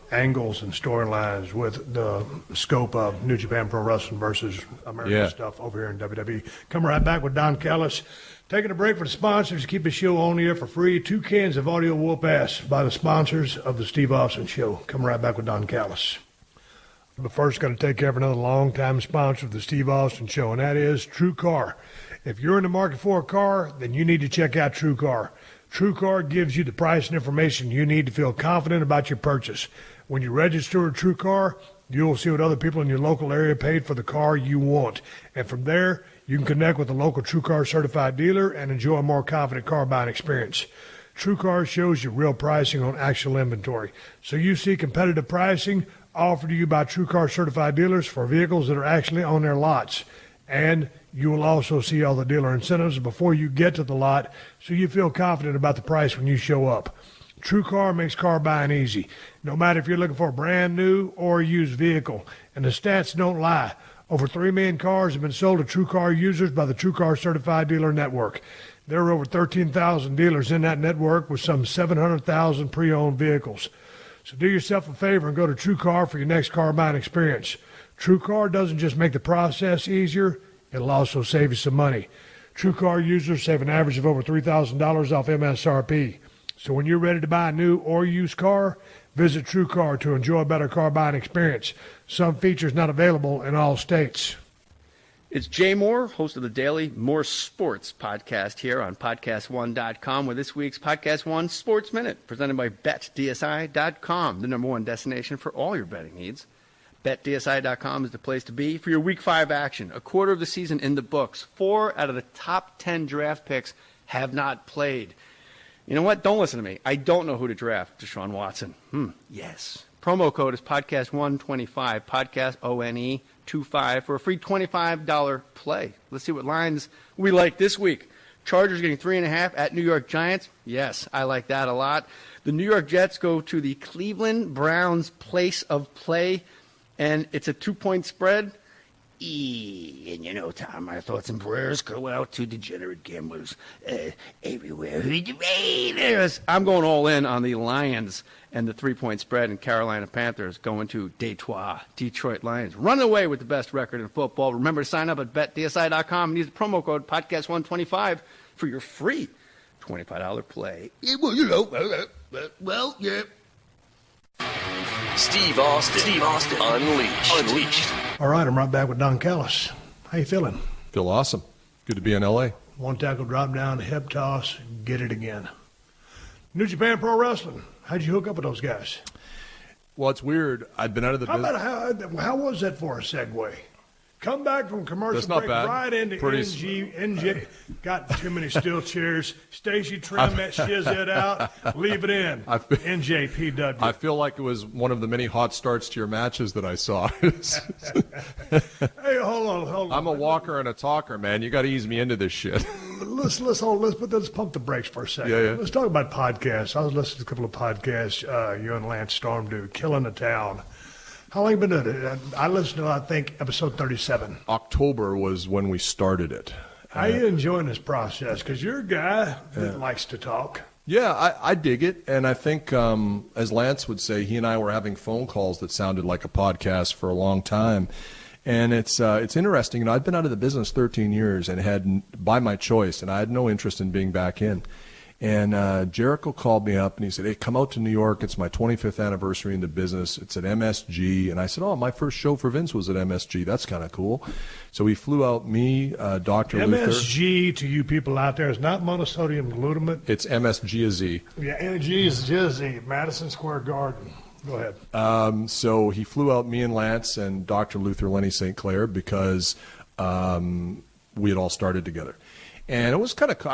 Speaker 4: angles and storylines with the scope of New Japan Pro Wrestling versus American stuff over here in WWE. Come right back with Don Callis. Taking a break for the sponsors to keep the show on the air for free. 2 cans of audio whoop-ass by the sponsors of the Steve Austin Show. Come right back with Don Callis. But first, got to take care of another long-time sponsor of the Steve Austin Show, and that is TrueCar. If you're in the market for a car, then you need to check out TrueCar. TrueCar gives you the price and information you need to feel confident about your purchase. When you register with TrueCar, you'll see what other people in your local area paid for the car you want. And from there, you can connect with a local TrueCar certified dealer and enjoy a more confident car buying experience. TrueCar shows you real pricing on actual inventory. So you see competitive pricing offered to you by TrueCar certified dealers for vehicles that are actually on their lots. And you will also see all the dealer incentives before you get to the lot, so you feel confident about the price when you show up. TrueCar makes car buying easy, no matter if you're looking for a brand new or a used vehicle. And the stats don't lie. Over 3 million cars have been sold to TrueCar users by the TrueCar Certified Dealer Network. There are over 13,000 dealers in that network with some 700,000 pre-owned vehicles. So do yourself a favor and go to TrueCar for your next car buying experience. TrueCar doesn't just make the process easier, it'll also save you some money. TrueCar users save an average of over $3,000 off MSRP. So when you're ready to buy a new or used car, visit TrueCar to enjoy a better car buying experience. Some features not available in all states.
Speaker 8: It's Jay Moore, host of the Daily More Sports podcast here on PodcastOne.com with this week's Podcast One Sports Minute, presented by BetDSI.com, the #1 destination for all your betting needs. BetDSI.com is the place to be for your Week 5 action. A quarter of the season in the books. 4 out of the top 10 draft picks have not played. You know what? Don't listen to me. I don't know who to draft. Deshaun Watson. Yes. Promo code is podcast125, podcast ONE25 for a free $25 play. Let's see what lines we like this week. Chargers getting 3.5 at New York Giants. Yes, I like that a lot. The New York Jets go to the Cleveland Browns place of play, and it's a 2-point spread. And you know, Tom, my thoughts and prayers go out to degenerate gamblers everywhere. I'm going all in on the Lions and the 3-point spread, and Carolina Panthers going to Detroit Lions. Run away with the best record in football. Remember to sign up at BetDSI.com and use the promo code podcast125 for your free $25 play. Yeah.
Speaker 3: Steve Austin. Unleashed.
Speaker 4: All right, I'm right back with Don Callis. How you feeling?
Speaker 7: Feel awesome. Good to be in L.A.
Speaker 4: One tackle, drop down, hip toss, get it again. New Japan Pro Wrestling. How'd you hook up with those guys?
Speaker 7: Well, it's weird. I'd been out of the business.
Speaker 4: How was that for a segue? Come back from commercial
Speaker 7: That's not
Speaker 4: break
Speaker 7: bad.
Speaker 4: right into NJ. Got too many steel chairs. Stacy, trim that shizzit out. Leave it in. NJPW.
Speaker 7: I feel like it was one of the many hot starts to your matches that I saw.
Speaker 4: Hey, hold on.
Speaker 7: I'm a walker and a talker, man. You got to ease me into this shit.
Speaker 4: Let's pump the brakes for a second.
Speaker 7: Yeah.
Speaker 4: Let's talk about podcasts. I was listening to a couple of podcasts you and Lance Storm do, Killing the Town. How long have you been doing it? I listened to, I think, episode 37.
Speaker 7: October was when we started it.
Speaker 4: How are you enjoying this process? Because you're a guy that likes to talk.
Speaker 7: Yeah, I dig it. And I think, as Lance would say, he and I were having phone calls that sounded like a podcast for a long time. And it's interesting. You know, I'd been out of the business 13 years and had, by my choice, and I had no interest in being back in. And Jericho called me up and he said, hey, come out to New York. It's my 25th anniversary in the business. It's at MSG. And I said, oh, my first show for Vince was at MSG. That's kind of cool. So he flew out me, Dr. Luther.
Speaker 4: MSG, to you people out there, is not monosodium glutamate.
Speaker 7: It's MSG.
Speaker 4: Yeah, MSG is Jizzy, Madison Square Garden. Go ahead.
Speaker 7: So he flew out me and Lance and Dr. Luther Lenny St. Clair because we had all started together. And it was kind of cool.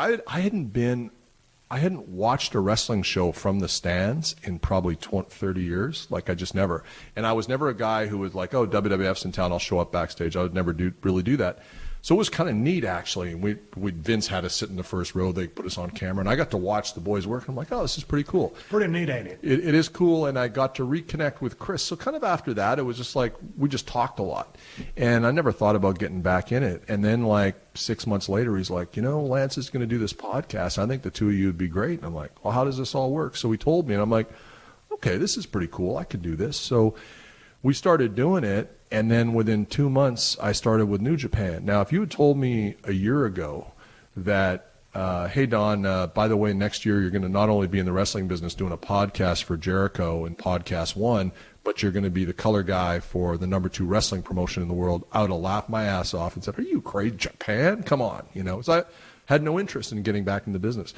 Speaker 7: I hadn't watched a wrestling show from the stands in probably 30 years. Like, I just never. And I was never a guy who was like, oh, WWF's in town, I'll show up backstage. I would never really do that. So it was kind of neat, actually. Vince had us sit in the first row. They put us on camera, and I got to watch the boys work. I'm like, oh, this is pretty cool.
Speaker 4: Pretty neat, ain't it?
Speaker 7: It is cool, and I got to reconnect with Chris. So kind of after that, it was just like we just talked a lot. And I never thought about getting back in it. And then, like, 6 months later, he's like, you know, Lance is going to do this podcast. I think the two of you would be great. And I'm like, well, how does this all work? So he told me, and I'm like, okay, this is pretty cool. I could do this. So we started doing it. And then within 2 months, I started with New Japan. Now, if you had told me a year ago that, hey, Don, by the way, next year you're going to not only be in the wrestling business doing a podcast for Jericho and Podcast One, but you're going to be the color guy for the number 2 wrestling promotion in the world. I would have laughed my ass off and said, are you crazy? Japan? Come on. So I had no interest in getting back into business.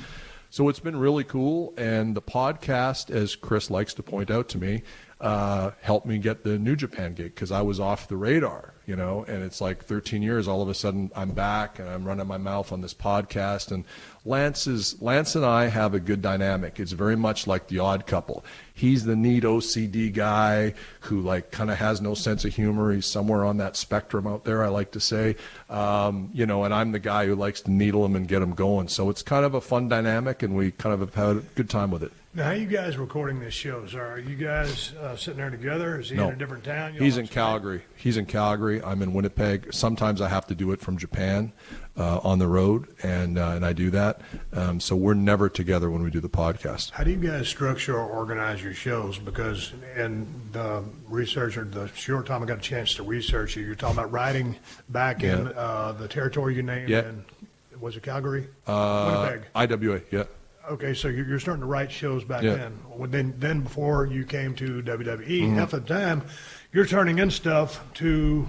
Speaker 7: So it's been really cool. And the podcast, as Chris likes to point out to me, helped me get the New Japan gig because I was off the radar, and it's like 13 years. All of a sudden I'm back and I'm running my mouth on this podcast. And Lance and I have a good dynamic. It's very much like The Odd Couple. He's the neat OCD guy who kind of has no sense of humor. He's somewhere on that spectrum out there, I like to say, and I'm the guy who likes to needle him and get him going. So it's kind of a fun dynamic, and we kind of have had a good time with it.
Speaker 4: Now, how are you guys recording these shows? Are you guys sitting there together? Is he in a different town?
Speaker 7: He's in Calgary. He's in Calgary. I'm in Winnipeg. Sometimes I have to do it from Japan on the road, and I do that. So we're never together when we do the podcast.
Speaker 4: How do you guys structure or organize your shows? Because in the research, or the short time I got a chance to research you, you're talking about riding back in the territory you named.
Speaker 7: Yeah.
Speaker 4: In, was it Calgary? Winnipeg.
Speaker 7: IWA, yeah.
Speaker 4: Okay, so you're starting to write shows back then. Well, then before you came to WWE, half the time you're turning in stuff to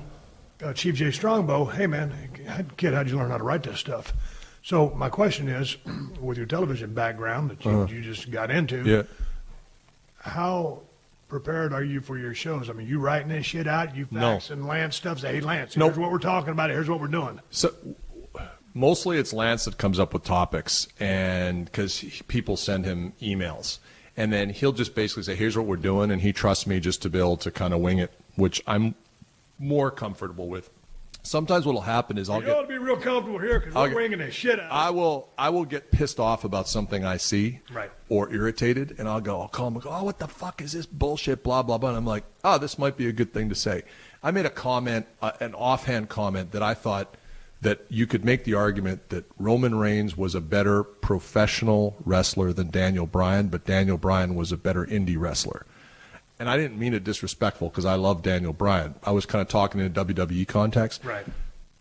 Speaker 4: Chief J Strongbow. Hey, man, kid, how'd you learn how to write this stuff? So my question is, with your television background that you just got into, how prepared are you for your shows? I mean, you writing this shit out, you faxing Lance stuff, say, hey, Lance, here's what we're talking about, here's what we're doing.
Speaker 7: So mostly it's Lance that comes up with topics, and because people send him emails, and then he'll just basically say, here's what we're doing, and he trusts me just to be able to kind of wing it, which I'm more comfortable with. Sometimes what'll happen is
Speaker 4: you ought to be real comfortable here because we're winging this shit out.
Speaker 7: I will get pissed off about something I see, or irritated, and I'll call him and go, oh, what the fuck is this bullshit, blah, blah, blah. And I'm like, oh, this might be a good thing to say. I made a comment, an offhand comment, that I thought that you could make the argument that Roman Reigns was a better professional wrestler than Daniel Bryan, but Daniel Bryan was a better indie wrestler. And I didn't mean it disrespectful because I love Daniel Bryan. I was kind of talking in a WWE context.
Speaker 4: Right.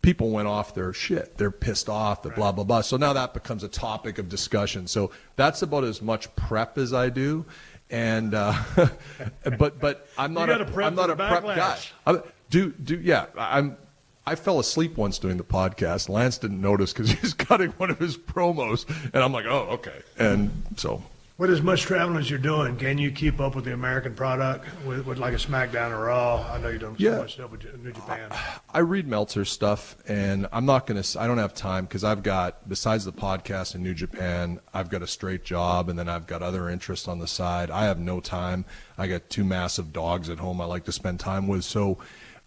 Speaker 7: People went off their shit. They're pissed off, blah, blah, blah. So now that becomes a topic of discussion. So that's about as much prep as I do. And but I'm not a prep guy. I fell asleep once doing the podcast. Lance didn't notice because he was cutting one of his promos, and I'm like, oh, okay. And so,
Speaker 4: with as much traveling as you're doing, can you keep up with the American product with like a Smackdown or Raw? I know you're doing so much stuff with New Japan.
Speaker 7: I read Meltzer's stuff, and I don't have time because I've got, besides the podcast in New Japan, I've got a straight job, and then I've got other interests on the side. I have no time. I got 2 massive dogs at home I like to spend time with, so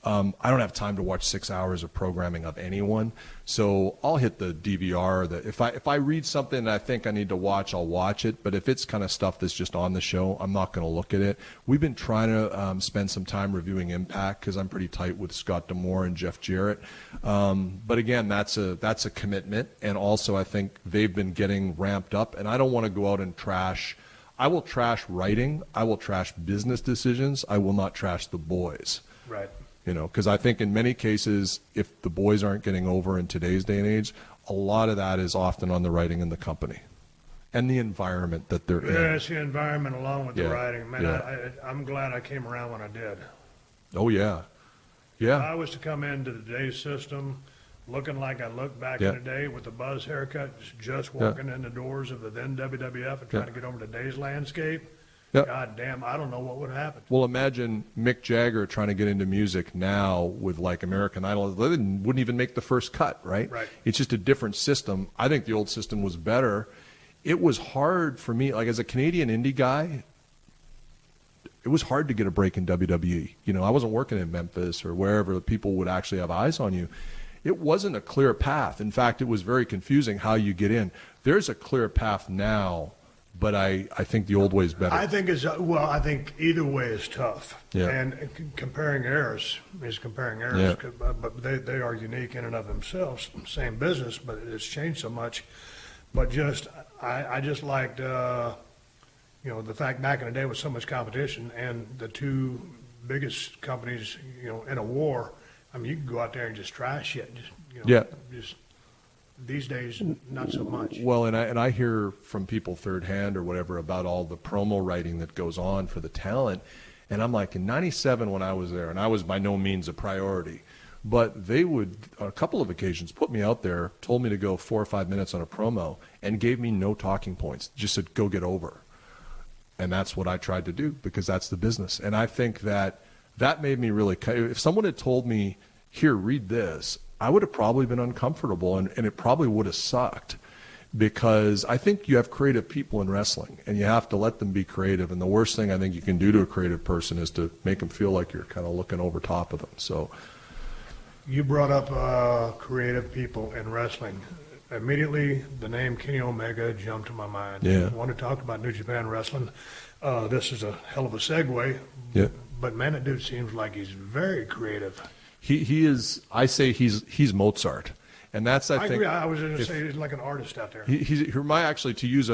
Speaker 7: I don't have time to watch 6 hours of programming of anyone, so I'll hit the DVR. If I read something that I think I need to watch, I'll watch it. But if it's kind of stuff that's just on the show, I'm not going to look at it. We've been trying to spend some time reviewing Impact because I'm pretty tight with Scott D'Amore and Jeff Jarrett. But again, that's a commitment, and also I think they've been getting ramped up, and I don't want to go out and trash. I will trash writing. I will trash business decisions. I will not trash the boys.
Speaker 4: Right.
Speaker 7: Because I think in many cases, if the boys aren't getting over in today's day and age, a lot of that is often on the writing in the company and the environment that they're in.
Speaker 4: Yeah, it's the environment along with the writing. Man, I'm glad I came around when I did.
Speaker 7: Oh, yeah. Yeah.
Speaker 4: If I was to come into today's system looking like I looked back in the day with the buzz haircut, just walking in the doors of the then WWF and trying to get over today's landscape, God damn, I don't know what would happen.
Speaker 7: Well, imagine Mick Jagger trying to get into music now with like American Idol. They wouldn't even make the first cut, right?
Speaker 4: Right.
Speaker 7: It's just a different system. I think the old system was better. It was hard for me, like as a Canadian indie guy, it was hard to get a break in WWE. I wasn't working in Memphis or wherever people would actually have eyes on you. It wasn't a clear path. In fact, it was very confusing how you get in. There's a clear path now, but I think the old way is better.
Speaker 4: I think either way is tough.
Speaker 7: Yeah.
Speaker 4: And comparing errors is comparing errors. Yeah. But they are unique in and of themselves. Same business, but it's changed so much. But I just liked, the fact back in the day with so much competition and the 2 biggest companies, in a war, I mean, you can go out there and just try shit. Just these days, not so much.
Speaker 7: Well, and I hear from people third hand or whatever about all the promo writing that goes on for the talent, And I'm like, in 97 when I was there, and I was by no means a priority, but they would, on a couple of occasions, put me out there, told me to go 4 or 5 minutes on a promo, and gave me no talking points, just said, go get over. And that's what I tried to do, because that's the business. And I think that made me really, if someone had told me, here, read this, I would have probably been uncomfortable, and it probably would have sucked, because I think you have creative people in wrestling, and you have to let them be creative. And the worst thing I think you can do to a creative person is to make them feel like you're kind of looking over top of them. So,
Speaker 4: you brought up creative people in wrestling. Immediately, the name Kenny Omega jumped to my mind.
Speaker 7: Yeah.
Speaker 4: I want to talk about New Japan Wrestling. This is a hell of a segue.
Speaker 7: Yeah.
Speaker 4: But man, that dude seems like he's very creative.
Speaker 7: He is. I say he's Mozart, and that's I think.
Speaker 4: Agree. I was going to say he's like an artist out there.
Speaker 7: He's actually, to use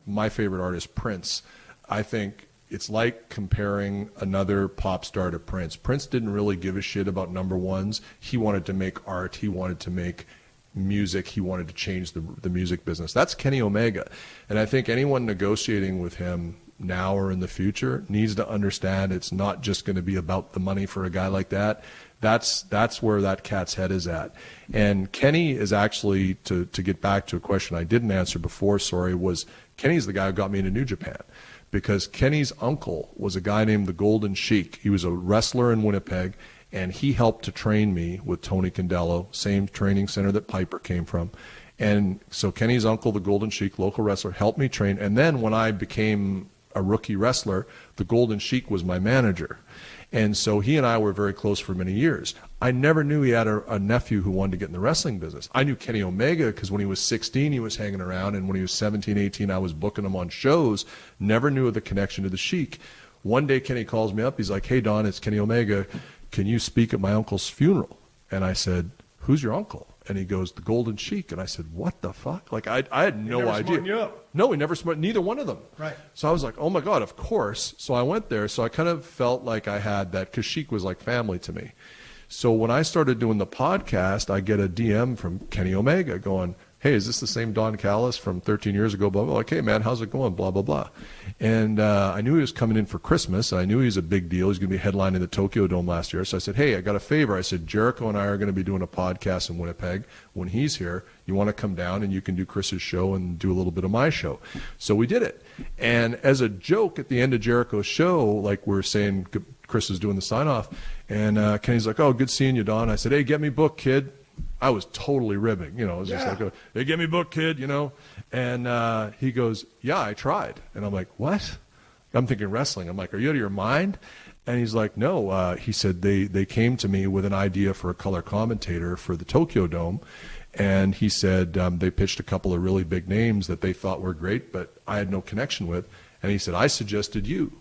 Speaker 7: my favorite artist, Prince. I think it's like comparing another pop star to Prince. Prince didn't really give a shit about number ones. He wanted to make art. He wanted to make music. He wanted to change the music business. That's Kenny Omega, and I think anyone negotiating with him now or in the future needs to understand it's not just going to be about the money for a guy like that. That's where that cat's head is at. And Kenny is actually, to get back to a question I didn't answer before, was Kenny's the guy who got me into New Japan, because Kenny's uncle was a guy named the Golden Sheik. He was a wrestler in Winnipeg, and he helped to train me with Tony Condello, same training center that Piper came from. And so Kenny's uncle, the Golden Sheik, local wrestler, helped me train. And then when I became a rookie wrestler, the Golden Sheik was my manager. And so he and I were very close for many years. I never knew he had a nephew who wanted to get in the wrestling business. I knew Kenny Omega because when he was 16, he was hanging around. And when he was 17, 18, I was booking him on shows. Never knew of the connection to the Sheik. One day, Kenny calls me up. He's like, hey, Don, it's Kenny Omega. Can you speak at my uncle's funeral? And I said, who's your uncle? And he goes, the Golden Sheik. And I said, what the fuck? Like, I had no idea.
Speaker 4: You up.
Speaker 7: No, he never smart, neither one of them.
Speaker 4: Right.
Speaker 7: So I was like, oh my God, of course. So I went there. So I kind of felt like I had that, because Sheik was like family to me. So when I started doing the podcast, I get a DM from Kenny Omega going, hey, is this the same Don Callis from 13 years ago? Blah, blah. Like, hey, man, how's it going? Blah, blah, blah. And I knew he was coming in for Christmas. And I knew he was a big deal. He's going to be headlining the Tokyo Dome last year. So I said, hey, I got a favor. I said, Jericho and I are going to be doing a podcast in Winnipeg when he's here. You want to come down and you can do Chris's show and do a little bit of my show. So we did it. And as a joke at the end of Jericho's show, like we're saying, Chris is doing the sign-off. And Kenny's like, oh, good seeing you, Don. I said, hey, get me booked, kid. I was totally ribbing, you know. It was just like, hey, get me booked, kid, you know. And he goes, yeah, I tried. And I'm like, what? I'm thinking wrestling. I'm like, are you out of your mind? And he's like, no. He said they came to me with an idea for a color commentator for the Tokyo Dome. And he said they pitched a couple of really big names that they thought were great, but I had no connection with. And he said, I suggested you.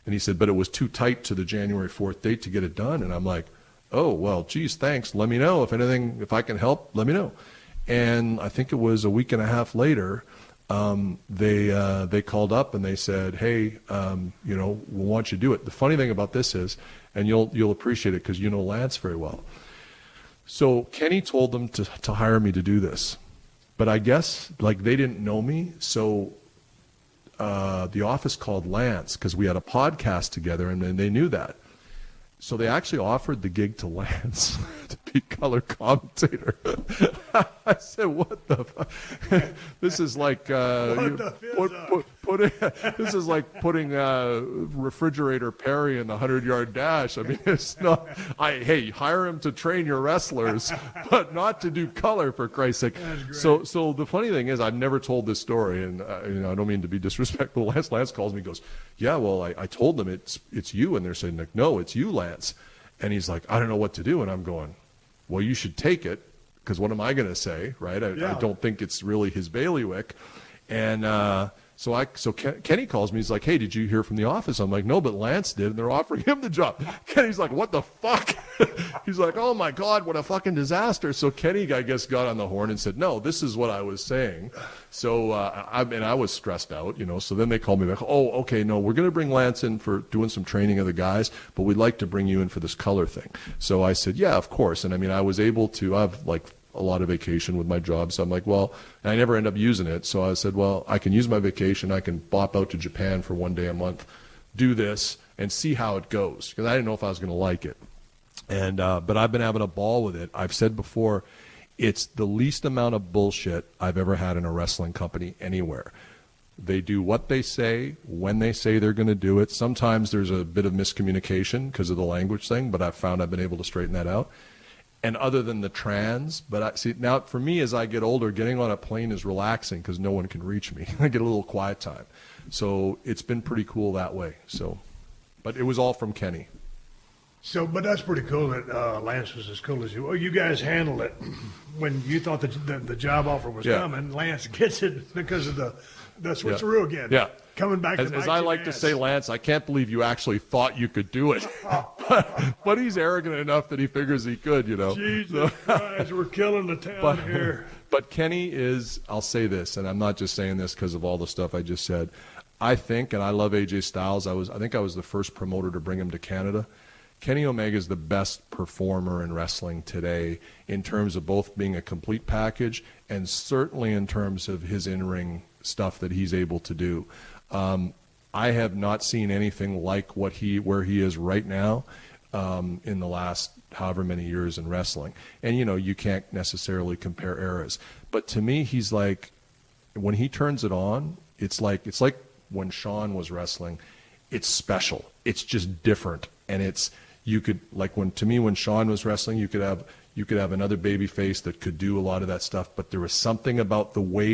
Speaker 7: And he said, but it was too tight to the January 4th date to get it done. And I'm like, oh, well, geez, thanks. Let me know. If I can help, let me know. And I think it was a week and a half later, they called up and they said, hey, you know, we want you to do it. The funny thing about this is, and you'll appreciate it because you know Lance very well. So Kenny told them to hire me to do this. But I guess, like, they didn't know me, so the office called Lance because we had a podcast together, and they knew that. So they actually offered the gig to Lance to be color commentator. I said, what the fuck? This is like this is like putting Refrigerator Perry in the 100-yard dash. I mean, it's not. Hey, hire him to train your wrestlers, but not to do color, for Christ's sake. So the funny thing is, I've never told this story, and you know, I don't mean to be disrespectful. Lance calls me, and goes, yeah, well, I told them it's you, and they're saying like, no, it's you, Lance. And he's like, I don't know what to do. And I'm going, well, you should take it, because what am I going to say, right? I don't think it's really his bailiwick. And so Kenny calls me. He's like, hey, did you hear from the office? I'm like, no, but Lance did, and they're offering him the job. Kenny's like, what the fuck? He's like, oh, my God, what a fucking disaster. So Kenny, I guess, got on the horn and said, no, this is what I was saying. So I was stressed out, you know. So then they called me back. Oh, okay, no, we're going to bring Lance in for doing some training of the guys, but we'd like to bring you in for this color thing. So I said, yeah, of course. And, I mean, I was able to have, like, a lot of vacation with my job. So I'm like, well, and I never end up using it. So I said, well, I can use my vacation. I can bop out to Japan for one day a month do this and see how it goes, because I didn't know if I was going to like it. And but I've been having a ball with it. I've said before, it's the least amount of bullshit I've ever had in a wrestling company anywhere. They do what they say when they say they're going to do it. Sometimes there's a bit of miscommunication because of the language thing, but I've found I've been able to straighten that out. And other than the trans, but I see now for me as I get older, getting on a plane is relaxing because no one can reach me. I get a little quiet time. So it's been pretty cool that way. So, but it was all from Kenny.
Speaker 4: So, but that's pretty cool that Lance was as cool as you. Well, you guys handled it when you thought that the job offer was coming. Lance gets it because of the switcheroo again.
Speaker 7: Yeah.
Speaker 4: Coming back to
Speaker 7: as I like to say, Lance, I can't believe you actually thought you could do it. but he's arrogant enough that he figures he could, you know.
Speaker 4: Jesus Christ, we're killing the town here.
Speaker 7: But Kenny is, I'll say this, and I'm not just saying this because of all the stuff I just said. I think, and I love AJ Styles, I think I was the first promoter to bring him to Canada. Kenny Omega is the best performer in wrestling today in terms of both being a complete package and certainly in terms of his in-ring stuff that he's able to do. I have not seen anything like where he is right now in the last however many years in wrestling. And, you know, you can't necessarily compare eras. But to me, he's like, when he turns it on, it's like when Shawn was wrestling. It's special. It's just different. And when Shawn was wrestling, you could have another baby face that could do a lot of that stuff, but there was something about the way